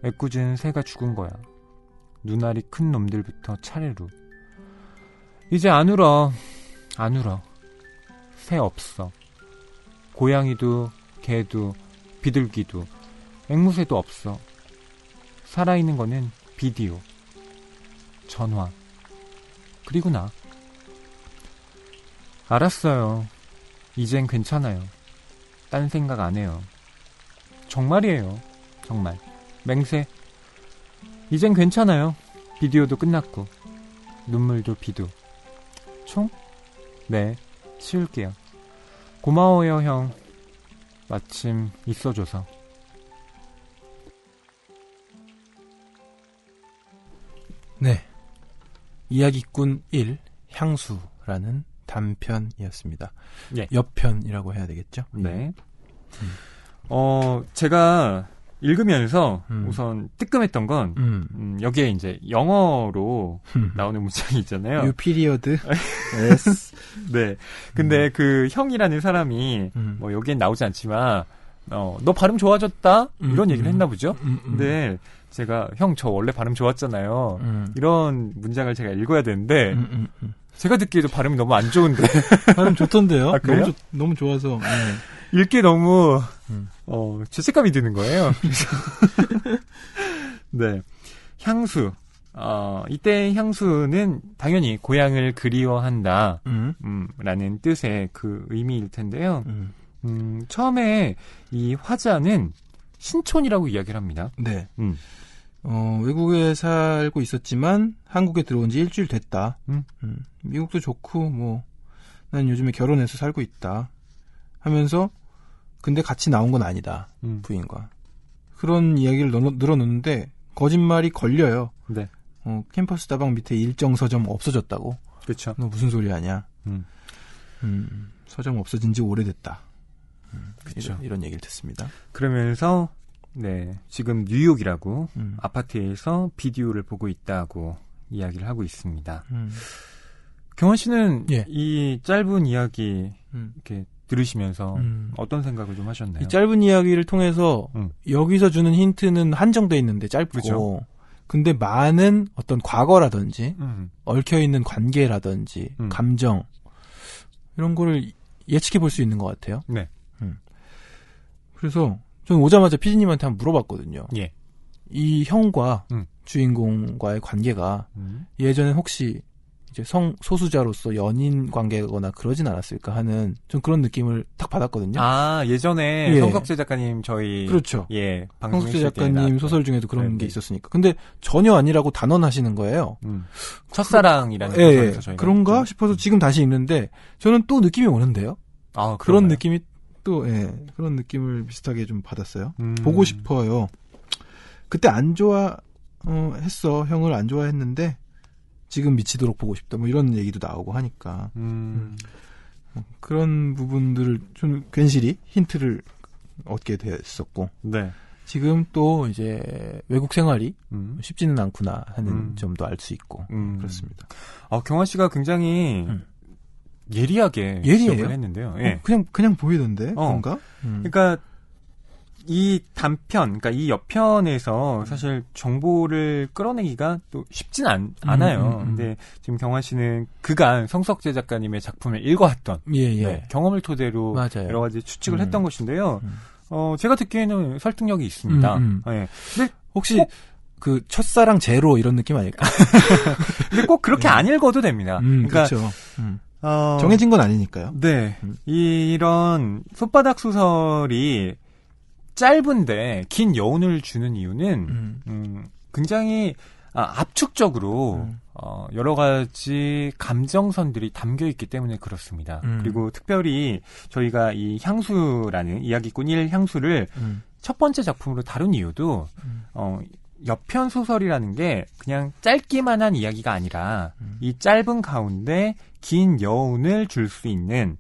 애꿎은 새가 죽은 거야. 눈알이 큰 놈들부터 차례로. 이제 안 울어. 안 울어. 새 없어. 고양이도 개도 비둘기도 앵무새도 없어. 살아있는 거는 비디오, 전화, 그리고 나. 알았어요. 이젠 괜찮아요. 딴 생각 안 해요. 정말이에요. 정말. 맹세. 이젠 괜찮아요. 비디오도 끝났고 눈물도 비도. 총? 네, 치울게요. 고마워요, 형. 마침 있어줘서. 네, 이야기꾼 1 향수라는 단편이었습니다. 예. 옆편이라고 해야 되겠죠? 네. 제가 읽으면서 우선 뜨끔했던 건 여기에 이제 영어로 나오는 문장이 있잖아요. You period. Yes. 네. 근데 그 형이라는 사람이 뭐 여기엔 나오지 않지만 너 발음 좋아졌다? 이런 얘기를 했나 보죠. 근데 제가 형 저 원래 발음 좋았잖아요. 이런 문장을 제가 읽어야 되는데 제가 듣기에도 발음이 너무 안 좋은데. 발음 좋던데요? 아, 그래요? 너무 좋아서. 네. 읽기 너무 죄책감이 드는 거예요. 네. 향수. 이때 향수는 당연히 고향을 그리워한다. 라는 뜻의 그 의미일 텐데요. 처음에 이 화자는 신촌이라고 이야기를 합니다. 네. 외국에 살고 있었지만 한국에 들어온 지 일주일 됐다. 미국도 좋고 난 요즘에 결혼해서 살고 있다 하면서 근데 같이 나온 건 아니다. 부인과. 그런 이야기를 늘어놓는데 거짓말이 걸려요. 네. 캠퍼스 다방 밑에 일정 서점 없어졌다고. 그렇죠. 너 무슨 소리 하냐. 서점 없어진 지 오래됐다. 그렇죠. 이런 얘기를 듣습니다. 그러면서 네, 지금 뉴욕이라고 아파트에서 비디오를 보고 있다고 이야기를 하고 있습니다. 경원 씨는 예. 이 짧은 이야기 이렇게 들으시면서 어떤 생각을 좀 하셨나요? 이 짧은 이야기를 통해서 여기서 주는 힌트는 한정돼 있는데 짧고 그렇죠. 근데 많은 어떤 과거라든지 얽혀있는 관계라든지 감정 이런 거를 예측해 볼 수 있는 것 같아요. 네. 그래서 저는 오자마자 피디님한테 한번 물어봤거든요. 예. 이 형과 주인공과의 관계가 예전에 혹시 이제 소수자로서 연인 관계거나 그러진 않았을까 하는 좀 그런 느낌을 딱 받았거든요. 아, 예전에 예. 성석재 작가님 저희 그렇죠. 예, 성석재 작가님 소설 중에도 그런 게 있었으니까. 근데 전혀 아니라고 단언하시는 거예요. 첫사랑이라는 예, 저희가 그런가 했죠. 싶어서 지금 다시 읽는데 저는 또 느낌이 오는데요. 아, 그런 그런가요? 느낌이 또 그런 느낌을 비슷하게 좀 받았어요. 보고 싶어요. 그때 안 좋아했어. 형을 안 좋아했는데 지금 미치도록 보고 싶다. 뭐 이런 얘기도 나오고 하니까 그런 부분들을 좀 괜시리 힌트를 얻게 됐었고 네. 지금 또 이제 외국 생활이 쉽지는 않구나 하는 점도 알 수 있고 그렇습니다. 경환 씨가 굉장히 예리하게 예리해요? 지적을 했는데요. 예. 그냥 보이던데 뭔가? 그러니까 이 단편, 그러니까 이 옆편에서 사실 정보를 끌어내기가 또 쉽진 않아요. 근데 지금 경환 씨는 그간 성석재 작가님의 작품을 읽어왔던 네, 경험을 토대로 맞아요. 여러 가지 추측을 했던 것인데요. 제가 듣기에는 설득력이 있습니다. 네. 근데 혹시 그 첫사랑 제로 이런 느낌 아닐까? 근데 꼭 그렇게 안 읽어도 됩니다. 그러니까 그렇죠. 정해진 건 아니니까요. 네. 이런 손바닥 소설이 짧은데 긴 여운을 주는 이유는 굉장히 압축적으로 여러 가지 감정선들이 담겨 있기 때문에 그렇습니다. 그리고 특별히 저희가 이 향수라는 이야기꾼 1향수를 첫 번째 작품으로 다룬 이유도 옆편 소설이라는 게 그냥 짧기만 한 이야기가 아니라 이 짧은 가운데 긴 여운을 줄 수 있는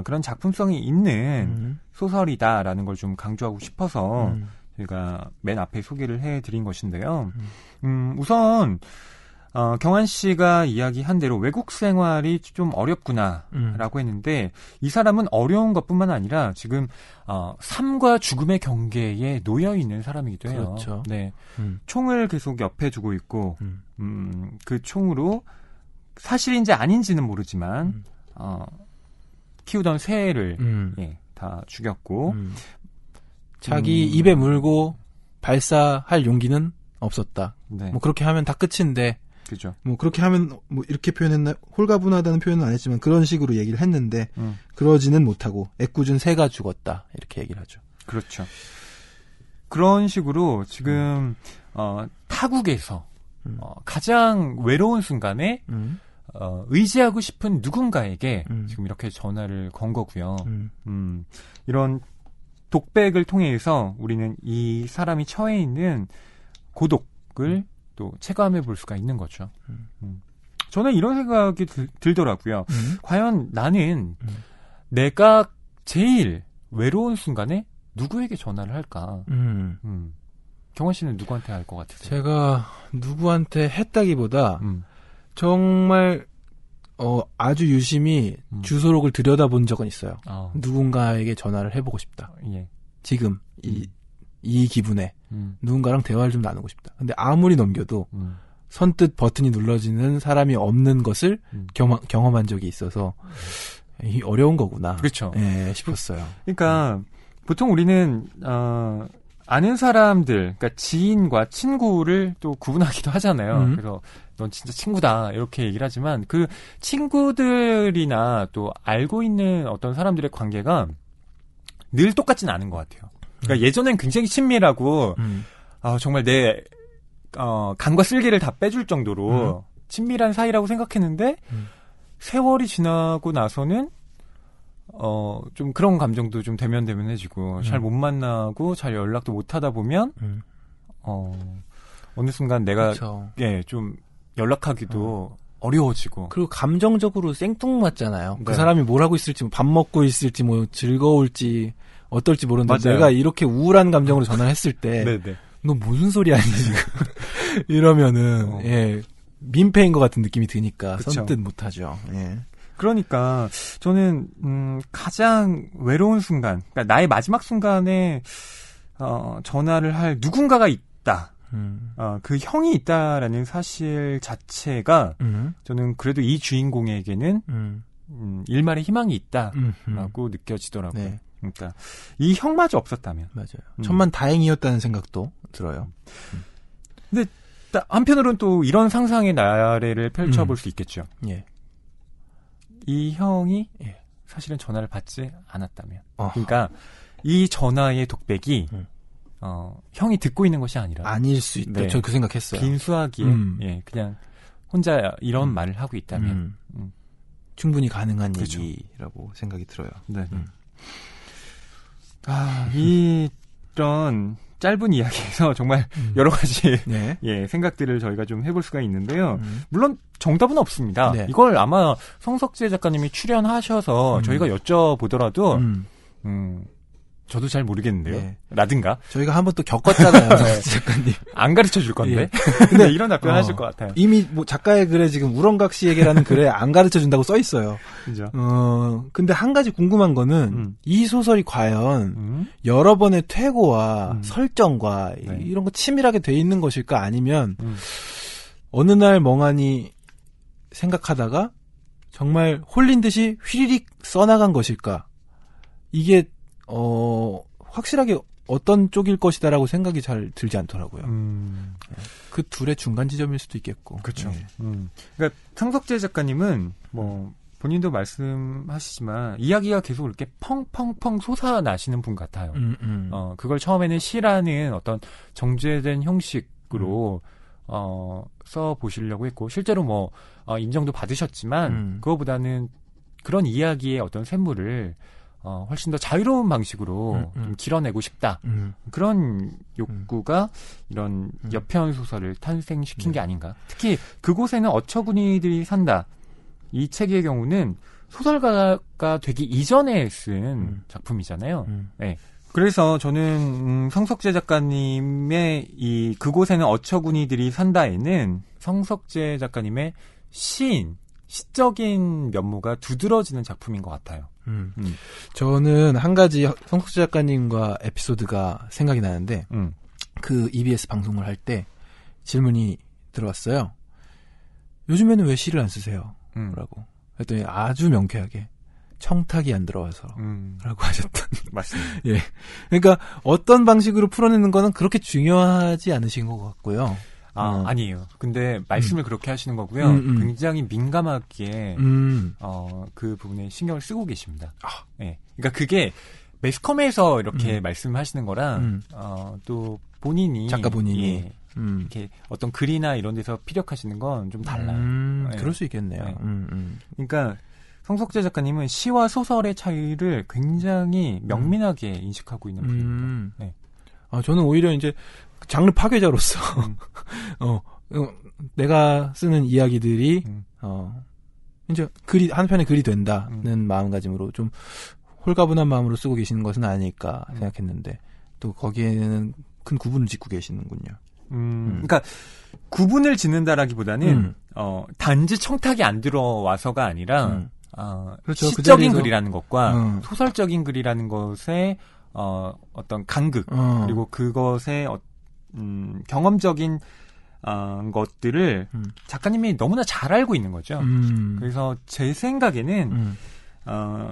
그런 작품성이 있는 소설이다라는 걸 좀 강조하고 싶어서 제가 맨 앞에 소개를 해드린 것인데요. 우선 경환 씨가 이야기한 대로 외국 생활이 좀 어렵구나라고 했는데 이 사람은 어려운 것뿐만 아니라 지금 삶과 죽음의 경계에 놓여 있는 사람이기도 해요. 그렇죠. 네, 총을 계속 옆에 두고 있고 그 총으로 사실인지 아닌지는 모르지만 키우던 새를 다 죽였고 자기 입에 물고 발사할 용기는 없었다. 네. 뭐 그렇게 하면 다 끝인데 그죠. 뭐 그렇게 하면 뭐 이렇게 표현했나 홀가분하다는 표현은 안 했지만 그런 식으로 얘기를 했는데 그러지는 못하고 애꿎은 새가 죽었다 이렇게 얘기를 하죠. 그렇죠. 그런 식으로 지금 타국에서 가장 외로운 순간에 의지하고 싶은 누군가에게 지금 이렇게 전화를 건 거고요. 이런 독백을 통해서 우리는 이 사람이 처해 있는 고독을 또 체감해 볼 수가 있는 거죠. 저는 이런 생각이 들더라고요. 과연 나는 내가 제일 외로운 순간에 누구에게 전화를 할까? 경환 씨는 누구한테 할 것 같으세요? 제가 누구한테 했다기보다 정말 아주 유심히 주소록을 들여다본 적은 있어요. 누군가에게 전화를 해보고 싶다. 예. 지금 이 기분에 누군가랑 대화를 좀 나누고 싶다. 근데 아무리 넘겨도 선뜻 버튼이 눌러지는 사람이 없는 것을 경험한 적이 있어서 이 어려운 거구나. 그렇죠. 예, 싶었어요. 그러니까 보통 우리는 아는 사람들, 그러니까 지인과 친구를 또 구분하기도 하잖아요. 그래서 넌 진짜 친구다 이렇게 얘기를 하지만 그 친구들이나 또 알고 있는 어떤 사람들의 관계가 늘 똑같진 않은 것 같아요. 그러니까 예전엔 굉장히 친밀하고 정말 내 간과 쓸개를 다 빼줄 정도로 친밀한 사이라고 생각했는데 세월이 지나고 나서는 좀 그런 감정도 좀 대면대면해지고 잘 못 만나고 잘 연락도 못 하다 보면 어느 순간 내가 그쵸. 좀 연락하기도 어려워지고 그리고 감정적으로 생뚱맞잖아요. 네. 그 사람이 뭘 하고 있을지, 뭐 밥 먹고 있을지, 뭐 즐거울지, 어떨지 모르는데 맞아요. 내가 이렇게 우울한 감정으로 전화를 했을 때 네네. 너 무슨 소리 하니 지금 이러면은 민폐인 것 같은 느낌이 드니까 그쵸. 선뜻 못하죠. 예. 그러니까 저는 가장 외로운 순간, 그러니까 나의 마지막 순간에 전화를 할 누군가가 있다. 그 형이 있다라는 사실 자체가 저는 그래도 이 주인공에게는 일말의 희망이 있다라고 느껴지더라고요. 네. 그러니까 이 형마저 없었다면. 맞아요. 천만 다행이었다는 생각도 들어요. 근데 한편으로는 또 이런 상상의 나래를 펼쳐볼 수 있겠죠. 예. 이 형이 사실은 전화를 받지 않았다면. 그러니까 이 전화의 독백이 형이 듣고 있는 것이 아니라 아닐 수 있다. 네. 저 그 생각했어요. 빈수하기에 그냥 혼자 이런 말을 하고 있다면 충분히 가능한 그렇죠. 얘기라고 생각이 들어요. 네. 이런 짧은 이야기에서 정말 여러 가지 네. 생각들을 저희가 좀 해볼 수가 있는데요. 물론 정답은 없습니다. 네. 이걸 아마 성석재 작가님이 출연하셔서 저희가 여쭤보더라도 저도 잘 모르겠는데요. 네. 라든가. 저희가 한번 또 겪었잖아요. 작가님. 안 가르쳐 줄 건데. 근데 이런 답변 하실 것 같아요. 이미 뭐 작가의 글에 지금 우렁각시에게라는 글에 안 가르쳐 준다고 써 있어요. 그죠. 근데 한 가지 궁금한 거는 이 소설이 과연 여러 번의 퇴고와 설정과 이런 거 치밀하게 돼 있는 것일까 아니면 어느 날 멍하니 생각하다가 정말 홀린 듯이 휘리릭 써나간 것일까? 이게 확실하게 어떤 쪽일 것이다라고 생각이 잘 들지 않더라고요. 그 둘의 중간 지점일 수도 있겠고. 그렇죠. 네. 그러니까 성석재 작가님은 뭐 본인도 말씀하시지만 이야기가 계속 이렇게 펑펑펑 솟아나시는 분 같아요. 그걸 처음에는 시라는 어떤 정제된 형식으로 써 보시려고 했고 실제로 뭐 인정도 받으셨지만 그거보다는 그런 이야기의 어떤 샘물을 훨씬 더 자유로운 방식으로 좀 길어내고 싶다. 그런 욕구가 이런 여편 소설을 탄생시킨 게 아닌가. 특히 그곳에는 어처구니들이 산다. 이 책의 경우는 소설가가 되기 이전에 쓴 작품이잖아요. 네. 그래서 저는 성석재 작가님의 이 그곳에는 어처구니들이 산다에는 성석재 작가님의 시적인 면모가 두드러지는 작품인 것 같아요. 저는 한 가지 성석재 작가님과 에피소드가 생각이 나는데 그 EBS 방송을 할 때 질문이 들어왔어요. 요즘에는 왜 시를 안 쓰세요? 라고 했더니 아주 명쾌하게 청탁이 안 들어와서 라고 하셨던. 맞습니다. 예. 그러니까 어떤 방식으로 풀어내는 거는 그렇게 중요하지 않으신 것 같고요. 아니에요. 근데 말씀을 그렇게 하시는 거고요. 굉장히 민감하게 그 부분에 신경을 쓰고 계십니다. 네. 그러니까 그게 매스컴에서 이렇게 말씀하시는 거랑 또 본인이 작가 본인이 이렇게 어떤 글이나 이런 데서 피력하시는 건 좀 달라요. 네. 그럴 수 있겠네요. 네. 그러니까 성석재 작가님은 시와 소설의 차이를 굉장히 명민하게 인식하고 있는 분입니다. 네. 저는 오히려 이제 장르 파괴자로서 내가 쓰는 이야기들이 이제 글이 한 편의 글이 된다는 마음가짐으로 좀 홀가분한 마음으로 쓰고 계시는 것은 아닐까 생각했는데 또 거기에는 큰 구분을 짓고 계시는군요. 그러니까 구분을 짓는다라기보다는 단지 청탁이 안 들어와서가 아니라 그렇죠. 시적인 글이라는 것과 소설적인 글이라는 것의 어떤 간극 그리고 그것의 경험적인 것들을 작가님이 너무나 잘 알고 있는 거죠. 그래서 제 생각에는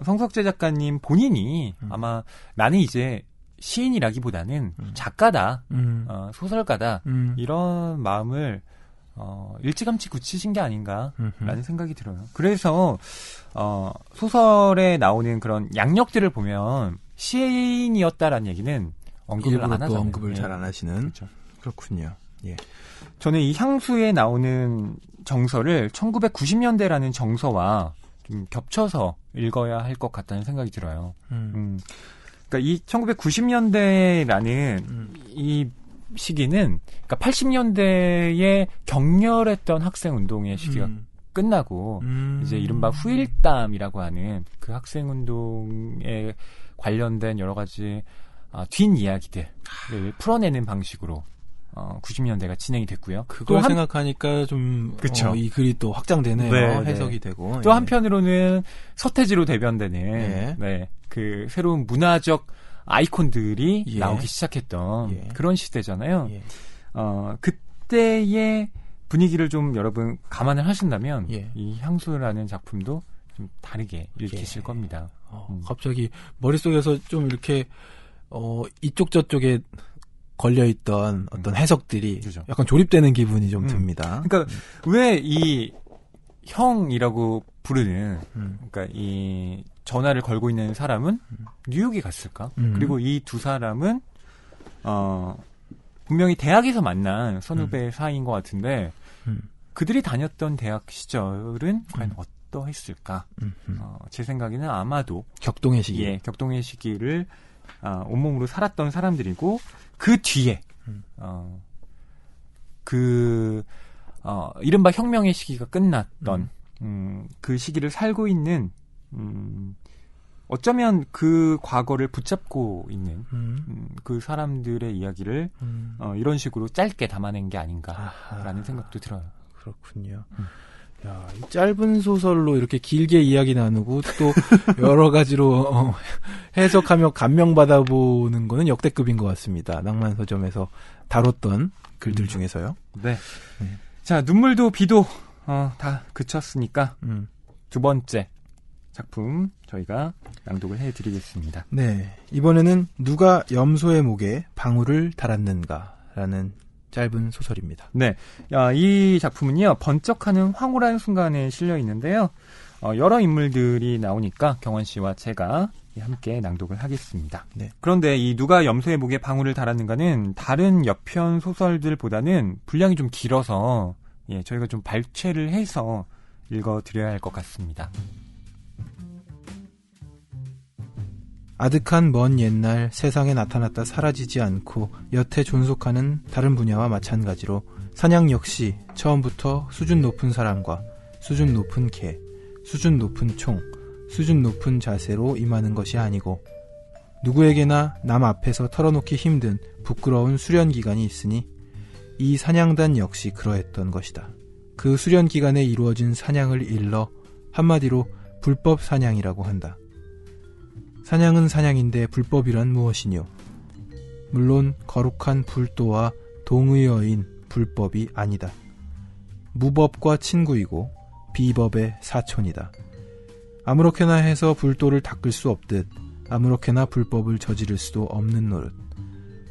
성석재 작가님 본인이 아마 나는 이제 시인이라기보다는 작가다, 소설가다 이런 마음을 일찌감치 굳히신 게 아닌가라는 생각이 들어요. 그래서 소설에 나오는 그런 양력들을 보면 시인이었다라는 얘기는 언급을 안 하잖아요. 언급을 잘 안 하시는. 그렇죠. 그렇군요. 예. 저는 이 향수에 나오는 정서를 1990년대라는 정서와 좀 겹쳐서 읽어야 할 것 같다는 생각이 들어요. 그러니까 이 1990년대라는 이 시기는 그러니까 80년대에 격렬했던 학생 운동의 시기가 끝나고 이제 이른바 후일담이라고 하는 그 학생 운동에 관련된 여러 가지 뒷이야기들을 풀어내는 방식으로 90년대가 진행이 됐고요. 그걸 생각하니까 좀 이 글이 또 확장되네요. 네, 해석이 되고. 또 한편으로는 서태지로 대변되는 그 새로운 문화적 아이콘들이 나오기 시작했던 그런 시대잖아요. 그때의 분위기를 좀 여러분 감안을 하신다면 예. 이 향수라는 작품도 좀 다르게 읽히실 겁니다. 갑자기 머릿속에서 좀 이렇게 이쪽 저쪽에 걸려있던 어떤 해석들이 그죠. 약간 조립되는 기분이 좀 듭니다. 그러니까 왜 이 형이라고 부르는 그러니까 이 전화를 걸고 있는 사람은 뉴욕에 갔을까? 그리고 이 두 사람은 분명히 대학에서 만난 선후배 사이인 것 같은데 그들이 다녔던 대학 시절은 과연 어떠했을까? 제 생각에는 아마도 격동의 시기. 예, 격동의 시기를 온몸으로 살았던 사람들이고 그 뒤에 이른바 혁명의 시기가 끝났던 그 시기를 살고 있는 어쩌면 그 과거를 붙잡고 있는 그 사람들의 이야기를 이런 식으로 짧게 담아낸 게 아닌가라는 생각도 들어요. 그렇군요. 야, 이 짧은 소설로 이렇게 길게 이야기 나누고 또 여러 가지로 해석하며 감명받아보는 거는 역대급인 것 같습니다. 낭만 서점에서 다뤘던 글들 중에서요. 네. 자, 눈물도 비도 다 그쳤으니까 두 번째 작품 저희가 낭독을 해드리겠습니다. 네, 이번에는 누가 염소의 목에 방울을 달았는가라는 짧은 소설입니다. 네, 이 작품은요 번쩍하는 황홀한 순간에 실려 있는데요. 여러 인물들이 나오니까 경원 씨와 제가 함께 낭독을 하겠습니다. 네. 그런데 이 누가 염소의 목에 방울을 달았는가는 다른 여편 소설들보다는 분량이 좀 길어서 저희가 좀 발췌를 해서 읽어드려야 할 것 같습니다. 아득한 먼 옛날 세상에 나타났다 사라지지 않고 여태 존속하는 다른 분야와 마찬가지로 사냥 역시 처음부터 수준 높은 사람과 수준 높은 개, 수준 높은 총, 수준 높은 자세로 임하는 것이 아니고 누구에게나 남 앞에서 털어놓기 힘든 부끄러운 수련기간이 있으니 이 사냥단 역시 그러했던 것이다. 그 수련기간에 이루어진 사냥을 일러 한마디로 불법 사냥이라고 한다. 사냥은 사냥인데 불법이란 무엇이뇨? 물론 거룩한 불도와 동의어인 불법이 아니다. 무법과 친구이고 비법의 사촌이다. 아무렇게나 해서 불도를 닦을 수 없듯 아무렇게나 불법을 저지를 수도 없는 노릇.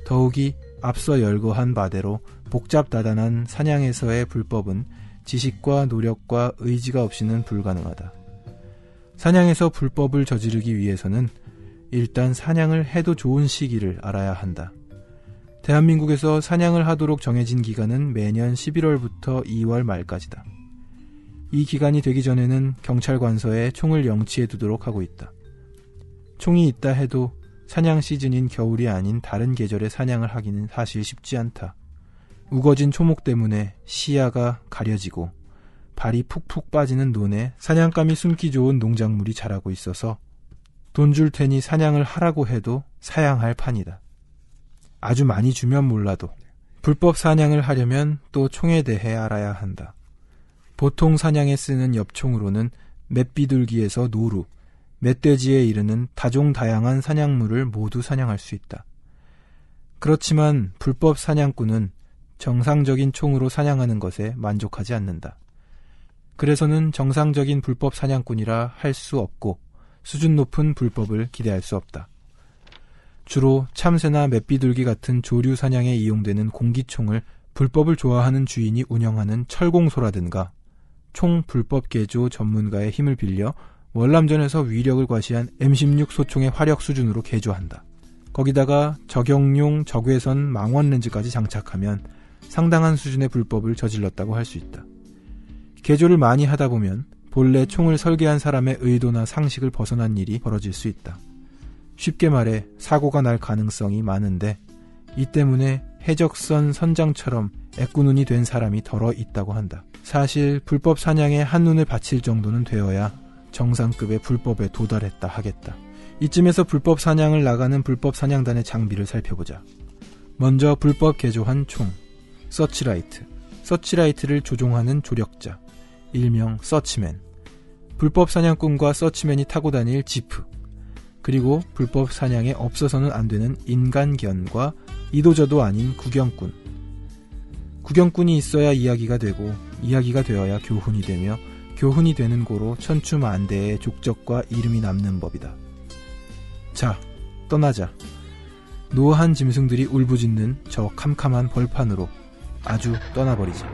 더욱이 앞서 열거한 바대로 복잡다단한 사냥에서의 불법은 지식과 노력과 의지가 없이는 불가능하다. 사냥에서 불법을 저지르기 위해서는 일단 사냥을 해도 좋은 시기를 알아야 한다. 대한민국에서 사냥을 하도록 정해진 기간은 매년 11월부터 2월 말까지다. 이 기간이 되기 전에는 경찰관서에 총을 영치해 두도록 하고 있다. 총이 있다 해도 사냥 시즌인 겨울이 아닌 다른 계절에 사냥을 하기는 사실 쉽지 않다. 우거진 초목 때문에 시야가 가려지고 발이 푹푹 빠지는 논에 사냥감이 숨기 좋은 농작물이 자라고 있어서 돈 줄 테니 사냥을 하라고 해도 사양할 판이다. 아주 많이 주면 몰라도 불법 사냥을 하려면 또 총에 대해 알아야 한다. 보통 사냥에 쓰는 엽총으로는 맷비둘기에서 노루, 멧돼지에 이르는 다종다양한 사냥물을 모두 사냥할 수 있다. 그렇지만 불법 사냥꾼은 정상적인 총으로 사냥하는 것에 만족하지 않는다. 그래서는 정상적인 불법 사냥꾼이라 할 수 없고 수준 높은 불법을 기대할 수 없다. 주로 참새나 맷비둘기 같은 조류 사냥에 이용되는 공기총을 불법을 좋아하는 주인이 운영하는 철공소라든가 총 불법 개조 전문가의 힘을 빌려 월남전에서 위력을 과시한 M16 소총의 화력 수준으로 개조한다. 거기다가 적용용 적외선 망원 렌즈까지 장착하면 상당한 수준의 불법을 저질렀다고 할 수 있다. 개조를 많이 하다 보면 본래 총을 설계한 사람의 의도나 상식을 벗어난 일이 벌어질 수 있다. 쉽게 말해 사고가 날 가능성이 많은데 이 때문에 해적선 선장처럼 애꾸눈이 된 사람이 덜어 있다고 한다. 사실 불법 사냥에 한눈을 바칠 정도는 되어야 정상급의 불법에 도달했다 하겠다. 이쯤에서 불법 사냥을 나가는 불법 사냥단의 장비를 살펴보자. 먼저 불법 개조한 총, 서치라이트. 서치라이트를 조종하는 조력자, 일명 서치맨. 불법 사냥꾼과 서치맨이 타고 다닐 지프. 그리고 불법 사냥에 없어서는 안 되는 인간견과 이도저도 아닌 구경꾼. 구경꾼이 있어야 이야기가 되고 이야기가 되어야 교훈이 되며 교훈이 되는 고로 천추만대의 족적과 이름이 남는 법이다. 자, 떠나자. 노한 짐승들이 울부짖는 저 캄캄한 벌판으로 아주 떠나버리자.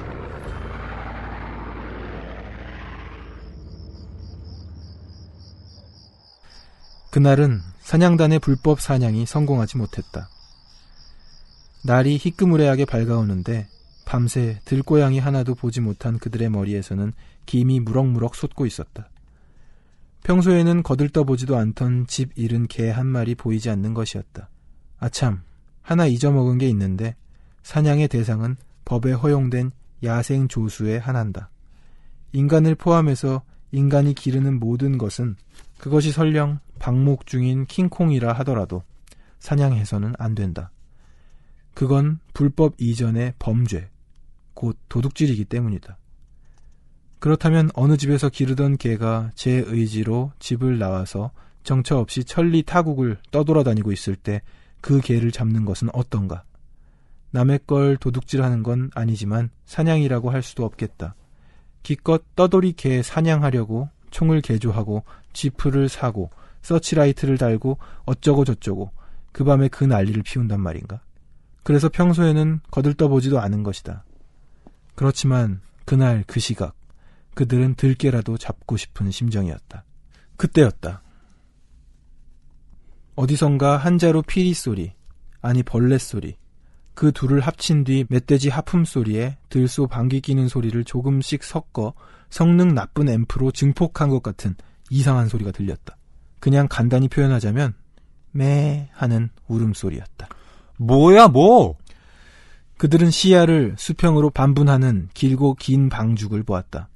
그날은 사냥단의 불법 사냥이 성공하지 못했다. 날이 희끄무레하게 밝아오는데 밤새 들고양이 하나도 보지 못한 그들의 머리에서는 김이 무럭무럭 솟고 있었다. 평소에는 거들떠보지도 않던 집 잃은 개 한 마리 보이지 않는 것이었다. 아참, 하나 잊어먹은 게 있는데 사냥의 대상은 법에 허용된 야생 조수의 하나다. 인간을 포함해서 인간이 기르는 모든 것은 그것이 설령 방목 중인 킹콩이라 하더라도 사냥해서는 안 된다. 그건 불법 이전의 범죄, 곧 도둑질이기 때문이다. 그렇다면 어느 집에서 기르던 개가 제 의지로 집을 나와서 정처 없이 천리 타국을 떠돌아다니고 있을 때 그 개를 잡는 것은 어떤가? 남의 걸 도둑질하는 건 아니지만 사냥이라고 할 수도 없겠다. 기껏 떠돌이 개 사냥하려고 총을 개조하고 지프를 사고 서치라이트를 달고 어쩌고 저쩌고 그 밤에 그 난리를 피운단 말인가? 그래서 평소에는 거들떠보지도 않은 것이다. 그렇지만 그날 그 시각 그들은 들개라도 잡고 싶은 심정이었다. 그때였다. 어디선가 한자루 피리 소리, 아니 벌레 소리, 그 둘을 합친 뒤 멧돼지 하품 소리에 들소 방귀 끼는 소리를 조금씩 섞어 성능 나쁜 앰프로 증폭한 것 같은 이상한 소리가 들렸다. 그냥 간단히 표현하자면 매 하는 울음소리였다. 뭐야 뭐? 그들은 시야를 수평으로 반분하는 길고 긴 방죽을 보았다.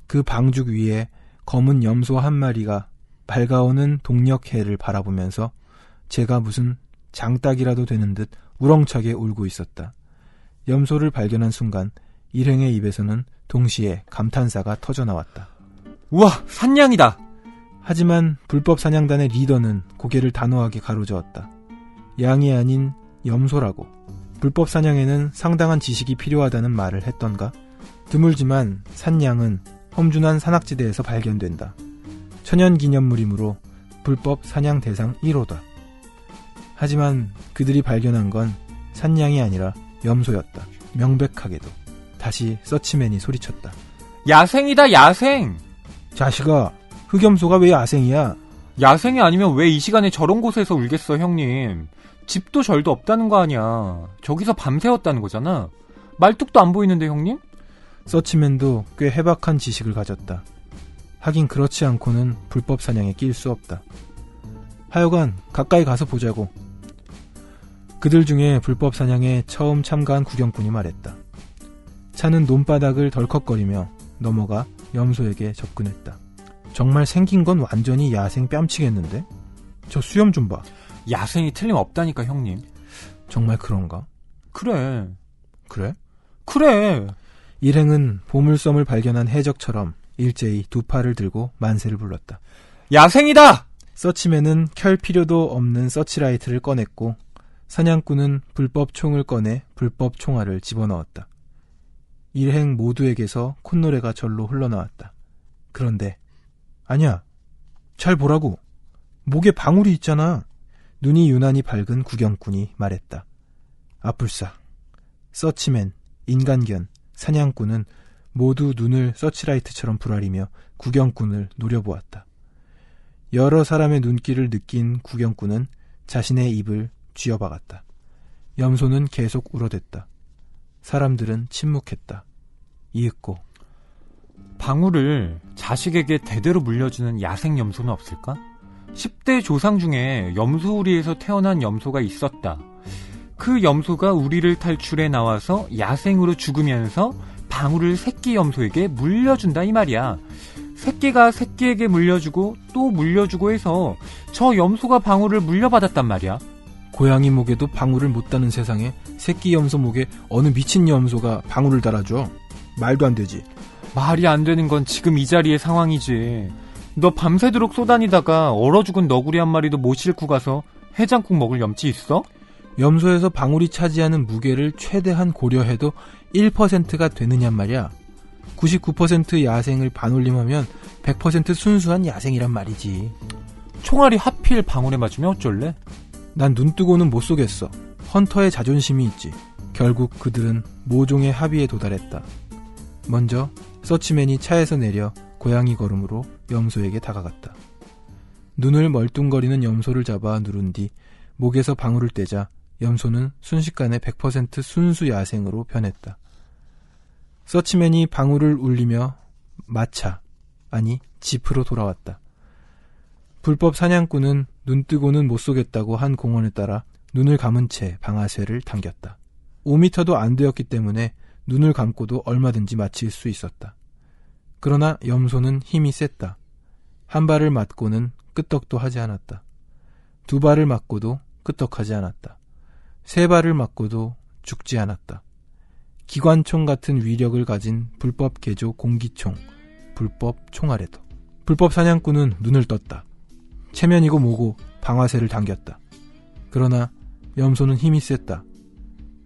그 방죽 위에 검은 염소 한 마리가 밝아오는 동력해를 바라보면서 제가 무슨 장닭이라도 되는 듯 우렁차게 울고 있었다. 염소를 발견한 순간 일행의 입에서는 동시에 감탄사가 터져나왔다. 우와, 산양이다! 하지만 불법 사냥단의 리더는 고개를 단호하게 가로저었다. 양이 아닌 염소라고. 불법 사냥에는 상당한 지식이 필요하다는 말을 했던가? 드물지만 산양은 험준한 산악지대에서 발견된다. 천연기념물이므로 불법 사냥 대상 1호다. 하지만 그들이 발견한 건 산양이 아니라 염소였다. 명백하게도. 다시 서치맨이 소리쳤다. 야생이다, 야생! 자식아, 흑염소가 왜 야생이야? 야생이 아니면 왜 이 시간에 저런 곳에서 울겠어, 형님? 집도 절도 없다는 거 아니야. 저기서 밤새웠다는 거잖아. 말뚝도 안 보이는데, 형님? 서치맨도 꽤 해박한 지식을 가졌다. 하긴 그렇지 않고는 불법 사냥에 낄 수 없다. 하여간 가까이 가서 보자고. 그들 중에 불법 사냥에 처음 참가한 구경꾼이 말했다. 차는 논바닥을 덜컥거리며 넘어가 염소에게 접근했다. 정말 생긴 건 완전히 야생 뺨치겠는데? 저 수염 좀 봐. 야생이 틀림없다니까, 형님. 정말 그런가? 그래. 그래? 그래. 일행은 보물섬을 발견한 해적처럼 일제히 두 팔을 들고 만세를 불렀다. 야생이다! 서치맨은 켤 필요도 없는 서치라이트를 꺼냈고 사냥꾼은 불법 총을 꺼내 불법 총알을 집어넣었다. 일행 모두에게서 콧노래가 절로 흘러나왔다. 그런데 아니야, 잘 보라고. 목에 방울이 있잖아. 눈이 유난히 밝은 구경꾼이 말했다. 아뿔싸. 서치맨, 인간견, 사냥꾼은 모두 눈을 서치라이트처럼 부라리며 구경꾼을 노려보았다. 여러 사람의 눈길을 느낀 구경꾼은 자신의 입을 쥐어박았다. 염소는 계속 울어댔다. 사람들은 침묵했다. 이윽고 방울을 자식에게 대대로 물려주는 야생 염소는 없을까? 10대 조상 중에 염소우리에서 태어난 염소가 있었다. 그 염소가 우리를 탈출해 나와서 야생으로 죽으면서 방울을 새끼 염소에게 물려준다 이 말이야. 새끼가 새끼에게 물려주고 또 물려주고 해서 저 염소가 방울을 물려받았단 말이야. 고양이 목에도 방울을 못 다는 세상에 새끼 염소 목에 어느 미친 염소가 방울을 달아줘. 말도 안 되지. 말이 안 되는 건 지금 이 자리의 상황이지. 너 밤새도록 쏘다니다가 얼어 죽은 너구리 한 마리도 못 싣고 가서 해장국 먹을 염치 있어? 염소에서 방울이 차지하는 무게를 최대한 고려해도 1%가 되느냔 말이야. 99% 야생을 반올림하면 100% 순수한 야생이란 말이지. 총알이 하필 방울에 맞으면 어쩔래? 난 눈 뜨고는 못 쏘겠어. 헌터의 자존심이 있지. 결국 그들은 모종의 합의에 도달했다. 먼저 서치맨이 차에서 내려 고양이 걸음으로 염소에게 다가갔다. 눈을 멀뚱거리는 염소를 잡아 누른 뒤 목에서 방울을 떼자 염소는 순식간에 100% 순수 야생으로 변했다. 서치맨이 방울을 울리며 마차, 아니 집으로 돌아왔다. 불법 사냥꾼은 눈 뜨고는 못 쏘겠다고 한 공언에 따라 눈을 감은 채 방아쇠를 당겼다. 5m도 안 되었기 때문에 눈을 감고도 얼마든지 마칠 수 있었다. 그러나 염소는 힘이 셌다. 한 발을 맞고는 끄떡도 하지 않았다. 두 발을 맞고도 끄떡하지 않았다. 세 발을 맞고도 죽지 않았다. 기관총 같은 위력을 가진 불법 개조 공기총, 불법 총알에도. 불법 사냥꾼은 눈을 떴다. 체면이고 뭐고 방아쇠를 당겼다. 그러나 염소는 힘이 셌다.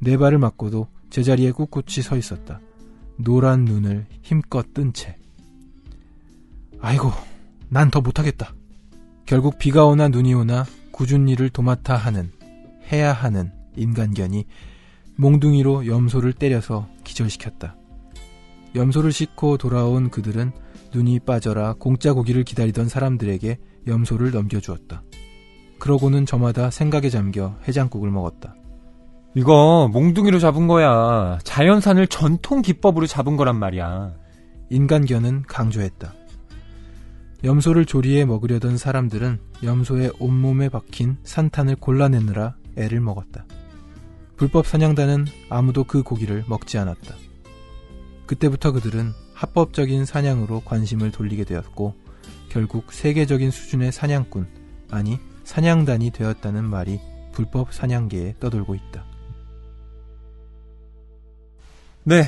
네 발을 맞고도 제자리에 꿋꿋이 서 있었다. 노란 눈을 힘껏 뜬 채. 아이고, 난 더 못하겠다. 결국 비가 오나 눈이 오나 굳은 일을 도맡아 하는, 해야 하는 인간견이 몽둥이로 염소를 때려서 기절시켰다. 염소를 싣고 돌아온 그들은 눈이 빠져라 공짜 고기를 기다리던 사람들에게 염소를 넘겨주었다. 그러고는 저마다 생각에 잠겨 해장국을 먹었다. 이거 몽둥이로 잡은 거야. 자연산을 전통 기법으로 잡은 거란 말이야. 인간견은 강조했다. 염소를 조리해 먹으려던 사람들은 염소의 온몸에 박힌 산탄을 골라내느라 애를 먹었다. 불법 사냥단은 아무도 그 고기를 먹지 않았다. 그때부터 그들은 합법적인 사냥으로 관심을 돌리게 되었고 결국 세계적인 수준의 사냥꾼, 아니 사냥단이 되었다는 말이 불법 사냥계에 떠돌고 있다. 네,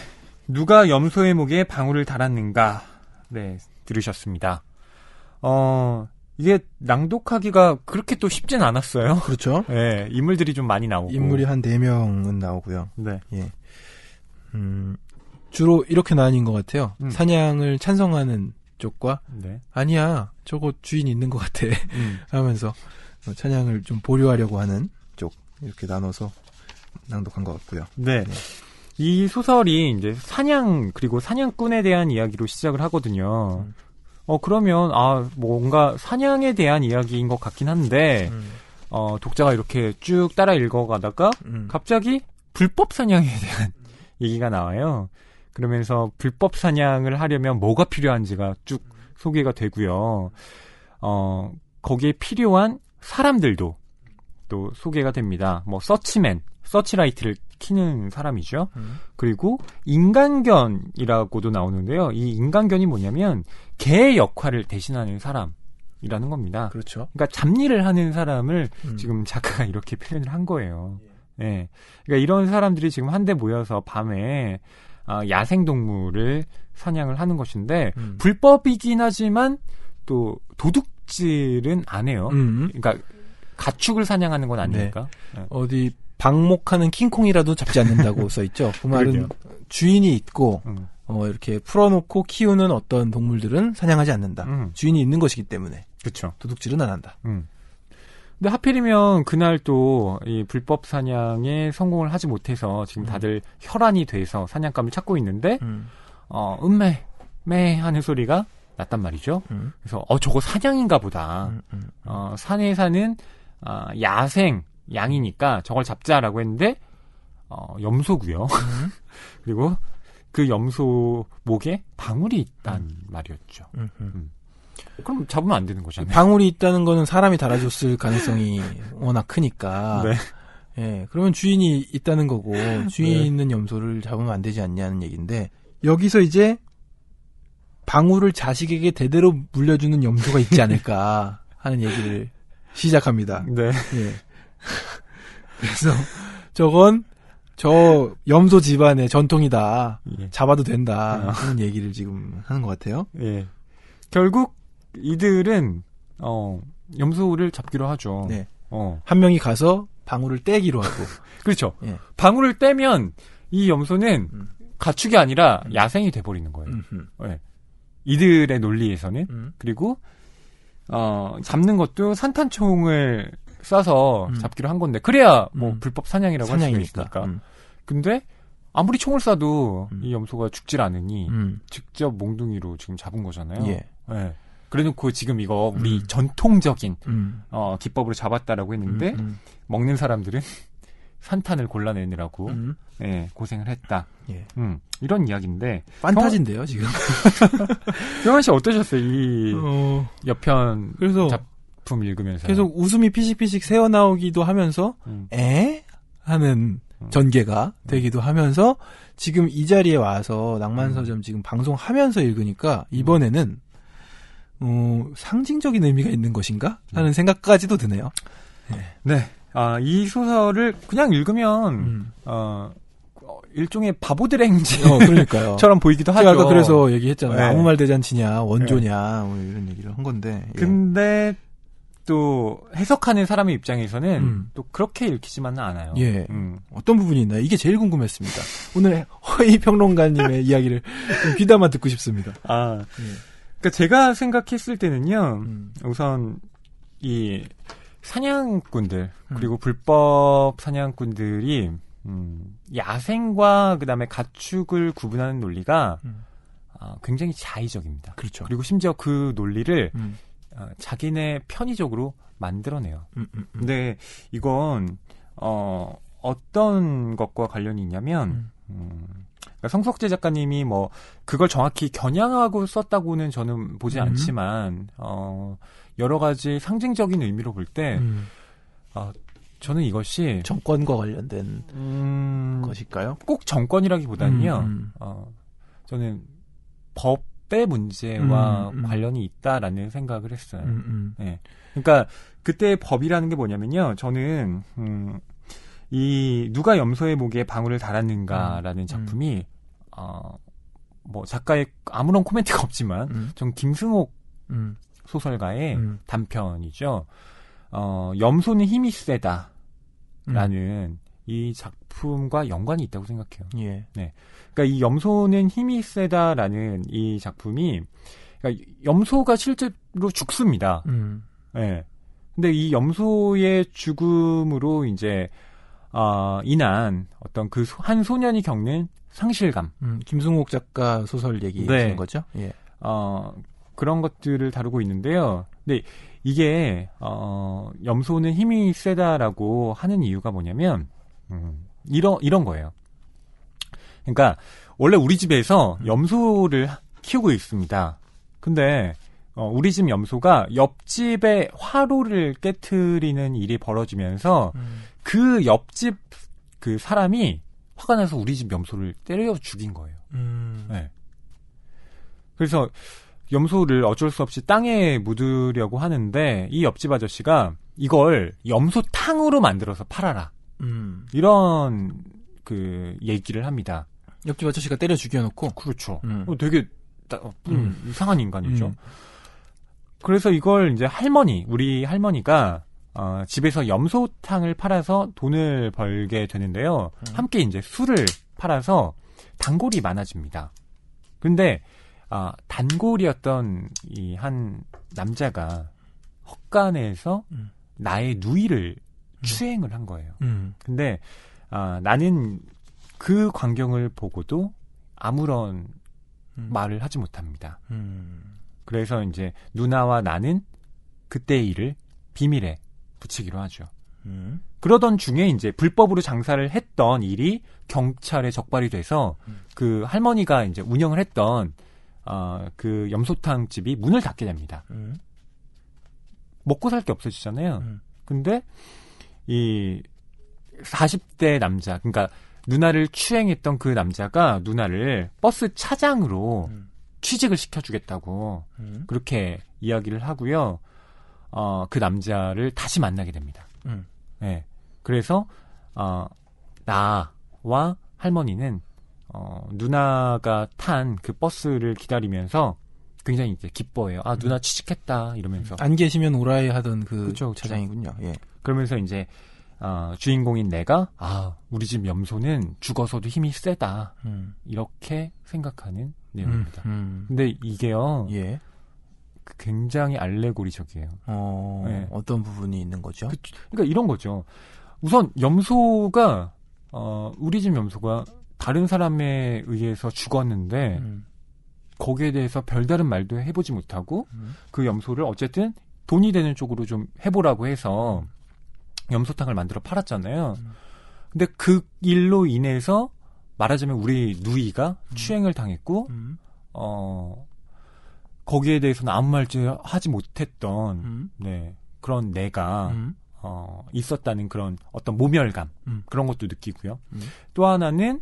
누가 염소의 목에 방울을 달았는가? 네, 들으셨습니다. 이게 낭독하기가 그렇게 또 쉽진 않았어요. 그렇죠. 네, 인물들이 좀 많이 나오고. 인물이 한 4명은 나오고요. 네. 예. 주로 이렇게 나뉜 것 같아요. 사냥을 찬성하는 쪽과, 네. 아니야, 저거 주인이 있는 것 같아. 하면서 사냥을 좀 보류하려고 하는 쪽, 이렇게 나눠서 낭독한 것 같고요. 네. 이 소설이 이제 사냥, 그리고 사냥꾼에 대한 이야기로 시작을 하거든요. 그러면, 뭔가 사냥에 대한 이야기인 것 같긴 한데, 독자가 이렇게 쭉 따라 읽어가다가, 갑자기 불법 사냥에 대한 얘기가 나와요. 그러면서 불법 사냥을 하려면 뭐가 필요한지가 쭉 소개가 되고요. 거기에 필요한 사람들도 또 소개가 됩니다. 뭐, 서치맨, 서치라이트를 키는 사람이죠. 그리고 인간견이라고도 나오는데요. 이 인간견이 뭐냐면 개의 역할을 대신하는 사람이라는 겁니다. 그렇죠. 그러니까 잡일을 하는 사람을 지금 작가가 이렇게 표현을 한 거예요. 네. 그러니까 이런 사람들이 지금 한데 모여서 밤에 야생동물을 사냥을 하는 것인데 불법이긴 하지만 또 도둑질은 안 해요. 그러니까 가축을 사냥하는 건 아니니까. 네. 어디 방목하는 킹콩이라도 잡지 않는다고 써있죠. 그 말은 주인이 있고 이렇게 풀어놓고 키우는 어떤 동물들은 사냥하지 않는다. 주인이 있는 것이기 때문에. 그렇죠. 도둑질은 안 한다. 근데 하필이면 그날 또 이 불법 사냥에 성공을 하지 못해서 지금 다들 혈안이 돼서 사냥감을 찾고 있는데 매 하는 소리가 났단 말이죠. 그래서 저거 사냥인가 보다. 산에 사는 야생 양이니까 저걸 잡자라고 했는데 염소고요. 그리고 그 염소 목에 방울이 있단 말이었죠. 그럼 잡으면 안 되는 거잖아요. 방울이 있다는 거는 사람이 달아줬을 가능성이 워낙 크니까. 네. 예, 그러면 주인이 있다는 거고 주인이 있는 염소를 잡으면 안 되지 않냐는 얘기인데 여기서 이제 방울을 자식에게 대대로 물려주는 염소가 있지 않을까 하는 얘기를 시작합니다. 네. 예. 그래서 저건 저 염소 집안의 전통이다. 예. 잡아도 된다. 하는 얘기를 지금 하는 것 같아요. 예. 결국 이들은 염소를 잡기로 하죠. 네. 한 명이 가서 방울을 떼기로 하고. 그렇죠. 예. 방울을 떼면 이 염소는 가축이 아니라 야생이 돼버리는 거예요. 네. 이들의 논리에서는. 그리고 잡는 것도 산탄총을 쏴서 잡기로 한 건데 그래야 뭐 불법 사냥이라고 할 수가 있으니까. 근데 아무리 총을 쏴도 이 염소가 죽질 않으니 직접 몽둥이로 지금 잡은 거잖아요. 예. 네. 그래놓고 지금 이거 우리 전통적인 기법으로 잡았다라고 했는데 먹는 사람들은 산탄을 골라내느라고 네, 고생을 했다. 예. 이런 이야기인데 판타지인데요 지금. 경환 씨 어떠셨어요? 이 여편 그래서 작품 읽으면서 계속 웃음이 피식피식 새어나오기도 하면서 에? 하는 전개가 되기도 하면서 지금 이 자리에 와서 낭만서점 지금 방송하면서 읽으니까 이번에는 상징적인 의미가 있는 것인가? 하는 생각까지도 드네요. 네. 이 소설을 그냥 읽으면 일종의 바보들의 그러니까요. 행진처럼 보이기도 하죠. 제가 아까 그래서 얘기했잖아요. 네. 아무 말 대잔치냐, 원조냐, 뭐 이런 얘기를 한 건데. 예. 근데 또 해석하는 사람의 입장에서는 또 그렇게 읽히지만은 않아요. 예. 어떤 부분이 있나요? 이게 제일 궁금했습니다. 오늘 허이 평론가님의 이야기를 좀 귀담아 듣고 싶습니다. 그러니까 제가 생각했을 때는요. 우선 이 사냥꾼들 그리고 불법 사냥꾼들이 야생과 그다음에 가축을 구분하는 논리가 굉장히 자의적입니다. 그렇죠. 그리고 심지어 그 논리를 자기네 편의적으로 만들어내요. 근데 이건 어떤 것과 관련이 있냐면 그러니까 성석재 작가님이 뭐 그걸 정확히 겨냥하고 썼다고는 저는 보지 않지만 여러 가지 상징적인 의미로 볼 때 저는 이것이 정권과 관련된 것일까요? 꼭 정권이라기보다는요. 저는 법의 문제와 관련이 있다라는 생각을 했어요. 네. 그러니까 그때 법이라는 게 뭐냐면요. 저는 이 누가 염소의 목에 방울을 달았는가라는 작품이 뭐 작가의 아무런 코멘트가 없지만 전 김승옥 소설가의 단편이죠. 염소는 힘이 세다라는 이 작품과 연관이 있다고 생각해요. 예. 네. 그러니까 이 염소는 힘이 세다라는 이 작품이 그러니까 염소가 실제로 죽습니다. 네. 근데 이 염소의 죽음으로 이제 인한 어떤 그 한 소년이 겪는 상실감. 김승옥 작가 소설 얘기하는 거죠? 예. 그런 것들을 다루고 있는데요. 근데 이게 염소는 힘이 세다라고 하는 이유가 뭐냐면 이런 거예요. 그러니까 원래 우리 집에서 염소를 키우고 있습니다. 근데 우리 집 염소가 옆집의 화로를 깨트리는 일이 벌어지면서 그 옆집 그 사람이 화가 나서 우리 집 염소를 때려 죽인 거예요. 네. 그래서 염소를 어쩔 수 없이 땅에 묻으려고 하는데 이 옆집 아저씨가 이걸 염소탕으로 만들어서 팔아라. 이런 그 얘기를 합니다. 옆집 아저씨가 때려 죽여놓고? 그렇죠. 되게 이상한 인간이죠. 그래서 이걸 이제 우리 할머니가 집에서 염소탕을 팔아서 돈을 벌게 되는데요. 함께 이제 술을 팔아서 단골이 많아집니다. 근데 단골이었던 이 한 남자가 헛간에서 나의 누이를 추행을 한 거예요. 근데 나는 그 광경을 보고도 아무런 말을 하지 못합니다. 그래서 이제 누나와 나는 그때의 일을 비밀에 붙이기로 하죠. 그러던 중에 이제 불법으로 장사를 했던 일이 경찰에 적발이 돼서 그 할머니가 이제 운영을 했던 그 염소탕 집이 문을 닫게 됩니다. 먹고 살 게 없어지잖아요. 근데 이 40대 남자, 그러니까 누나를 추행했던 그 남자가 누나를 버스 차장으로 취직을 시켜주겠다고 그렇게 이야기를 하고요. 그 남자를 다시 만나게 됩니다. 네. 그래서 나와 할머니는 누나가 탄 그 버스를 기다리면서 굉장히 이제 기뻐해요. 누나 취직했다 이러면서. 안 계시면 오라이 하던 그 그쵸. 차장이군요. 예. 그러면서 이제 주인공인 내가 우리 집 염소는 죽어서도 힘이 세다. 이렇게 생각하는 내용입니다. 근데 이게요. 예. 굉장히 알레고리적이에요. 네. 어떤 부분이 있는 거죠? 그러니까 이런 거죠. 우선 염소가 우리 집 염소가 다른 사람에 의해서 죽었는데 거기에 대해서 별다른 말도 해보지 못하고 그 염소를 어쨌든 돈이 되는 쪽으로 좀 해보라고 해서 염소탕을 만들어 팔았잖아요. 근데 그 일로 인해서 말하자면 우리 누이가 추행을 당했고 거기에 대해서는 아무 말도 하지 못했던 네, 그런 내가 있었다는 그런 어떤 모멸감 그런 것도 느끼고요. 또 하나는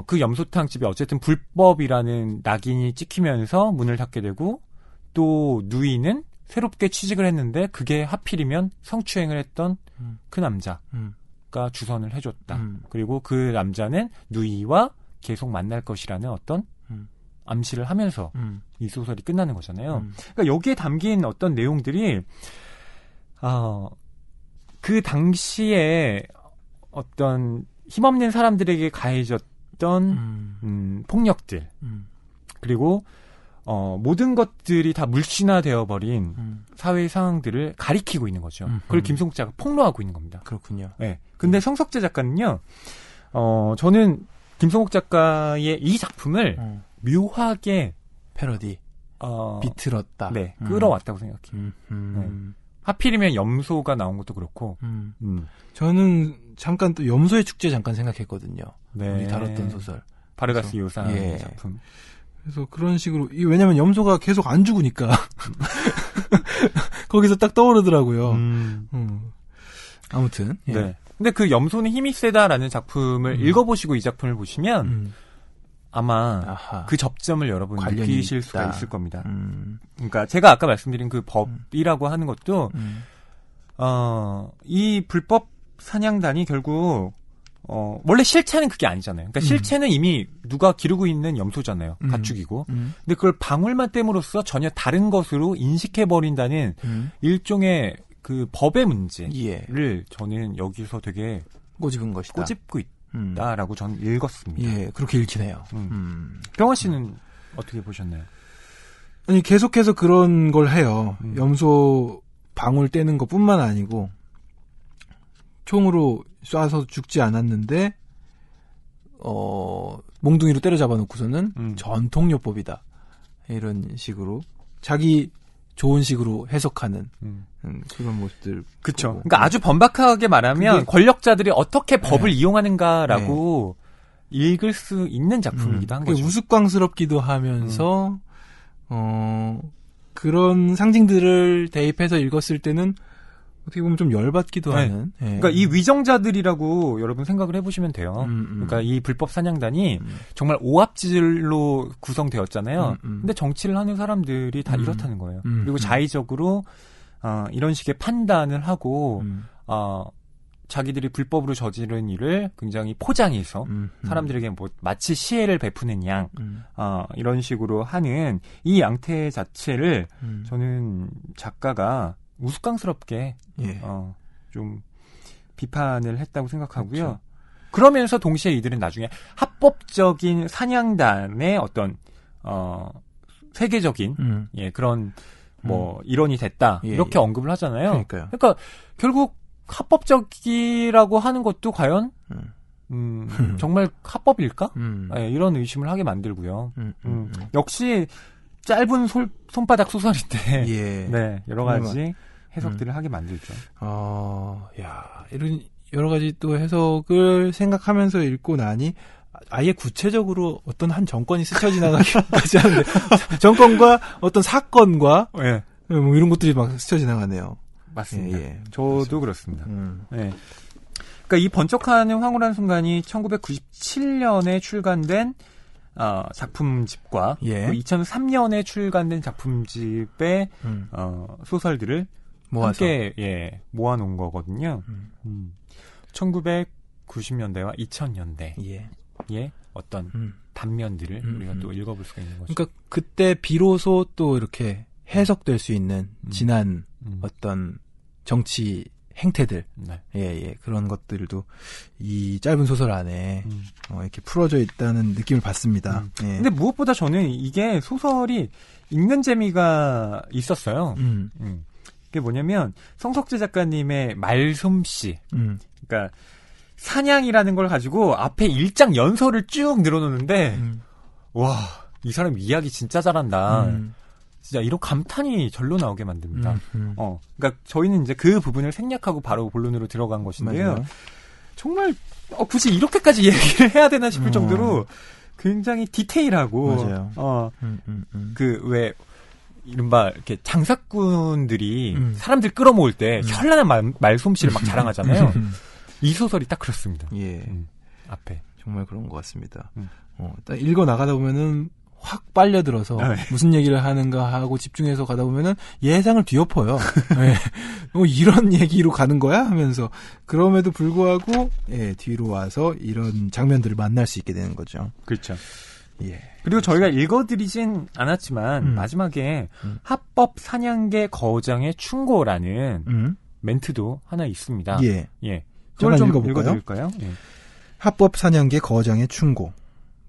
그 염소탕 집이 어쨌든 불법이라는 낙인이 찍히면서 문을 닫게 되고 또 누이는 새롭게 취직을 했는데 그게 하필이면 성추행을 했던 그 남자가 주선을 해줬다. 그리고 그 남자는 누이와 계속 만날 것이라는 어떤 암시를 하면서 이 소설이 끝나는 거잖아요. 그러니까 여기에 담긴 어떤 내용들이 그 당시에 어떤 힘없는 사람들에게 가해졌던 폭력들 그리고 모든 것들이 다 물씬화되어 버린 사회의 상황들을 가리키고 있는 거죠. 그걸 김성국 작가가 폭로하고 있는 겁니다. 그렇군요. 네. 근데 성석재 작가는요. 저는 김성국 작가의 이 작품을 묘하게 패러디 비틀었다. 네, 끌어왔다고 생각해요. 네. 하필이면 염소가 나온 것도 그렇고. 저는 잠깐 또 염소의 축제 잠깐 생각했거든요. 네. 우리 다뤘던 소설. 바르가스 요사 예. 작품. 그래서 그런 식으로 왜냐면 염소가 계속 안 죽으니까 거기서 딱 떠오르더라고요. 아무튼. 예. 네. 근데 그 염소는 힘이 세다라는 작품을 읽어보시고 이 작품을 보시면 아마 그 접점을 여러분 느끼실 수가 있을 겁니다. 그러니까 제가 아까 말씀드린 그 법이라고 하는 것도 이 불법 사냥단이 결국 원래 실체는 그게 아니잖아요. 그러니까 실체는 이미 누가 기르고 있는 염소잖아요. 가축이고. 근데 그걸 방울만 땜으로써 전혀 다른 것으로 인식해버린다는 일종의 그 법의 문제를 저는 여기서 되게 꼬집은 것이다. 꼬집고 있다라고 저는 읽었습니다. 예, 그렇게 읽히네요. 병화 씨는 어떻게 보셨나요? 아니, 계속해서 그런 걸 해요. 염소 방울 떼는 것뿐만 아니고 총으로 쏴서 죽지 않았는데 몽둥이로 때려잡아 놓고서는 전통요법이다. 이런 식으로 자기 좋은 식으로 해석하는 그런 모습들. 그렇죠. 그러니까 아주 번박하게 말하면 권력자들이 어떻게 법을 이용하는가라고 읽을 수 있는 작품이기도 한 거죠. 우스꽝스럽기도 하면서 그런 상징들을 대입해서 읽었을 때는 어떻게 보면 좀 열받기도 하는. 그러니까 이 위정자들이라고 여러분 생각을 해보시면 돼요. 그러니까 이 불법 사냥단이 정말 오합지졸로 구성되었잖아요. 근데 정치를 하는 사람들이 다 이렇다는 거예요. 그리고 자의적으로 이런 식의 판단을 하고 자기들이 불법으로 저지른 일을 굉장히 포장해서 사람들에게 뭐 마치 시혜를 베푸는 양 이런 식으로 하는 이 양태 자체를 저는 작가가 우스꽝스럽게 좀 비판을 했다고 생각하고요. 그렇죠. 그러면서 동시에 이들은 나중에 합법적인 사냥단의 어떤 세계적인 그런 뭐 일원이 됐다 이렇게 언급을 하잖아요. 그러니까요. 그러니까 결국 합법적이라고 하는 것도 과연 정말 합법일까? 이런 의심을 하게 만들고요. 역시 짧은 손바닥 소설인데 네, 여러 가지 해석들을 하게 만들죠. 이런 여러 가지 또 해석을 생각하면서 읽고 나니 아예 구체적으로 어떤 한 정권이 스쳐 지나가기까지 하는데 정권과 어떤 사건과 뭐 이런 것들이 막 스쳐 지나가네요. 맞습니다. 저도 그렇습니다. 네. 그러니까 이 번쩍하는 황홀한 순간이 1997년에 출간된 작품집과 2003년에 출간된 작품집의 소설들을 모아서 함께 모아놓은 거거든요. 1990년대와 2000년대의 어떤 단면들을 우리가 또 읽어볼 수가 있는 거죠. 그러니까 그때 비로소 또 이렇게 해석될 수 있는 지난 어떤 정치 행태들, 네. 예, 그런 것들도 이 짧은 소설 안에 이렇게 풀어져 있다는 느낌을 받습니다. 예. 근데 무엇보다 저는 이게 소설이 읽는 재미가 있었어요. 그게 뭐냐면 성석재 작가님의 말솜씨, 그러니까 사냥이라는 걸 가지고 앞에 일장 연설을 쭉 늘어놓는데 와, 이 사람 이야기 진짜 잘한다. 진짜 이런 감탄이 절로 나오게 만듭니다. 그러니까 저희는 이제 그 부분을 생략하고 바로 본론으로 들어간 것인데요. 맞아요. 정말 굳이 이렇게까지 얘기를 해야 되나 싶을 정도로 굉장히 디테일하고 맞아요. 그 왜 이른바 이렇게 장사꾼들이 사람들 끌어모을 때 현란한 말솜씨를 막 자랑하잖아요. 이 소설이 딱 그렇습니다. 예. 앞에 정말 그런 것 같습니다. 딱 읽어 나가다 보면은 확 빨려들어서 네. 무슨 얘기를 하는가 하고 집중해서 가다 보면은 예상을 뒤엎어요. 네. 이런 얘기로 가는 거야 하면서 그럼에도 불구하고 예, 뒤로 와서 이런 장면들을 만날 수 있게 되는 거죠. 그렇죠. 예. 그리고 저희가 읽어드리진 않았지만 마지막에 합법 사냥개 거장의 충고라는 멘트도 하나 있습니다. 예. 예. 그걸 좀 읽어드릴까요? 예. 합법 사냥개 거장의 충고.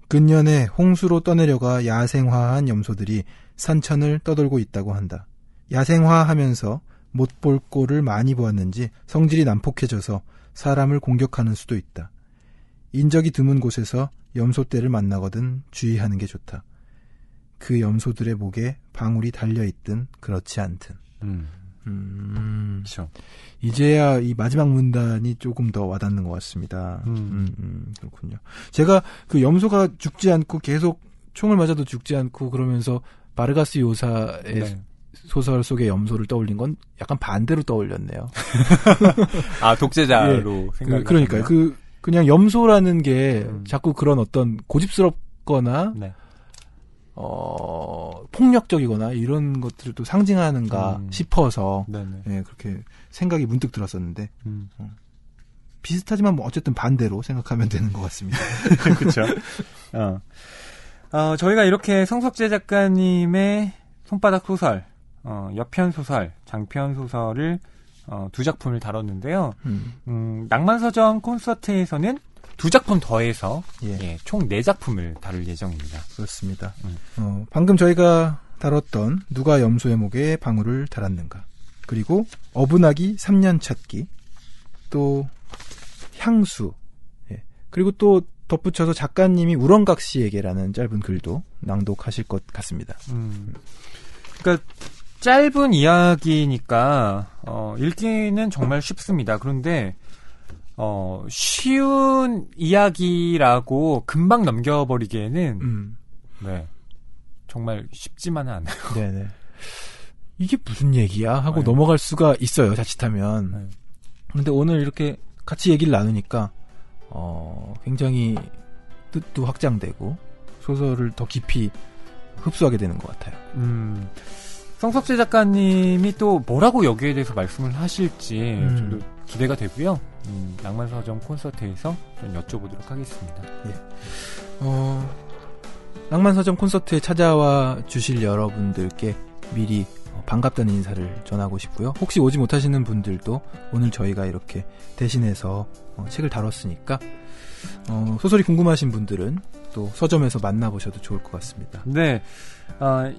근년에 홍수로 떠내려가 야생화한 염소들이 산천을 떠돌고 있다고 한다. 야생화하면서 못 볼 꼴을 많이 보았는지 성질이 난폭해져서 사람을 공격하는 수도 있다. 인적이 드문 곳에서 염소떼를 만나거든 주의하는 게 좋다. 그 염소들의 목에 방울이 달려있든 그렇지 않든. 그렇죠. 이제야 이 마지막 문단이 조금 더 와닿는 것 같습니다. 그렇군요. 제가 그 염소가 죽지 않고 계속 총을 맞아도 죽지 않고 그러면서 바르가스 요사의 네. 소설 속의 염소를 떠올린 건 약간 반대로 떠올렸네요. 아, 독재자로 예, 생각이 그러니까요. 그냥 염소라는 게 자꾸 그런 어떤 고집스럽거나 네. 폭력적이거나 이런 것들을 또 상징하는가 싶어서 예, 그렇게 생각이 문득 들었었는데 비슷하지만 뭐 어쨌든 반대로 생각하면 되는 것 같습니다. 그렇죠. 저희가 이렇게 성석재 작가님의 손바닥 소설, 여편 소설, 장편 소설을 두 작품을 다뤘는데요. 낭만서점 콘서트에서는 두 작품 더해서 예, 총 4작품을 다룰 예정입니다. 그렇습니다. 방금 저희가 다뤘던 누가 염소의 목에 방울을 달았는가, 그리고 어분하기 3년 찾기, 또 향수, 예, 그리고 또 덧붙여서 작가님이 우렁각 씨에게라는 짧은 글도 낭독하실 것 같습니다. 그러니까 짧은 이야기니까 읽기는 정말 쉽습니다. 그런데 쉬운 이야기라고 금방 넘겨버리기에는 네, 정말 쉽지만은 않아요. 네네. 이게 무슨 얘기야 하고 넘어갈 수가 있어요, 자칫하면. 그런데 오늘 이렇게 같이 얘기를 나누니까 굉장히 뜻도 확장되고 소설을 더 깊이 흡수하게 되는 것 같아요. 성석재 작가님이 또 뭐라고 여기에 대해서 말씀을 하실지 저도 기대가 되고요. 낭만서점 콘서트에서 좀 여쭤보도록 하겠습니다. 예. 낭만서점 콘서트에 찾아와 주실 여러분들께 미리 반갑다는 인사를 전하고 싶고요. 혹시 오지 못하시는 분들도 오늘 저희가 이렇게 대신해서 책을 다뤘으니까 소설이 궁금하신 분들은 또 서점에서 만나보셔도 좋을 것 같습니다. 네,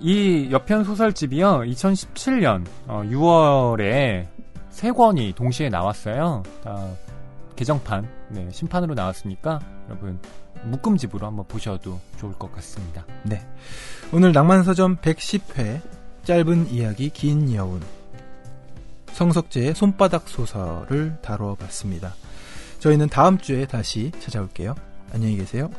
이 여편 소설집이요, 2017년 6월에 3권이 동시에 나왔어요. 개정판, 네, 신판으로 나왔으니까 여러분 묶음집으로 한번 보셔도 좋을 것 같습니다. 네, 오늘 낭만서점 110회 짧은 이야기 긴 여운, 성석재의 손바닥 소설을 다뤄봤습니다. 저희는 다음 주에 다시 찾아올게요. 안녕히 계세요.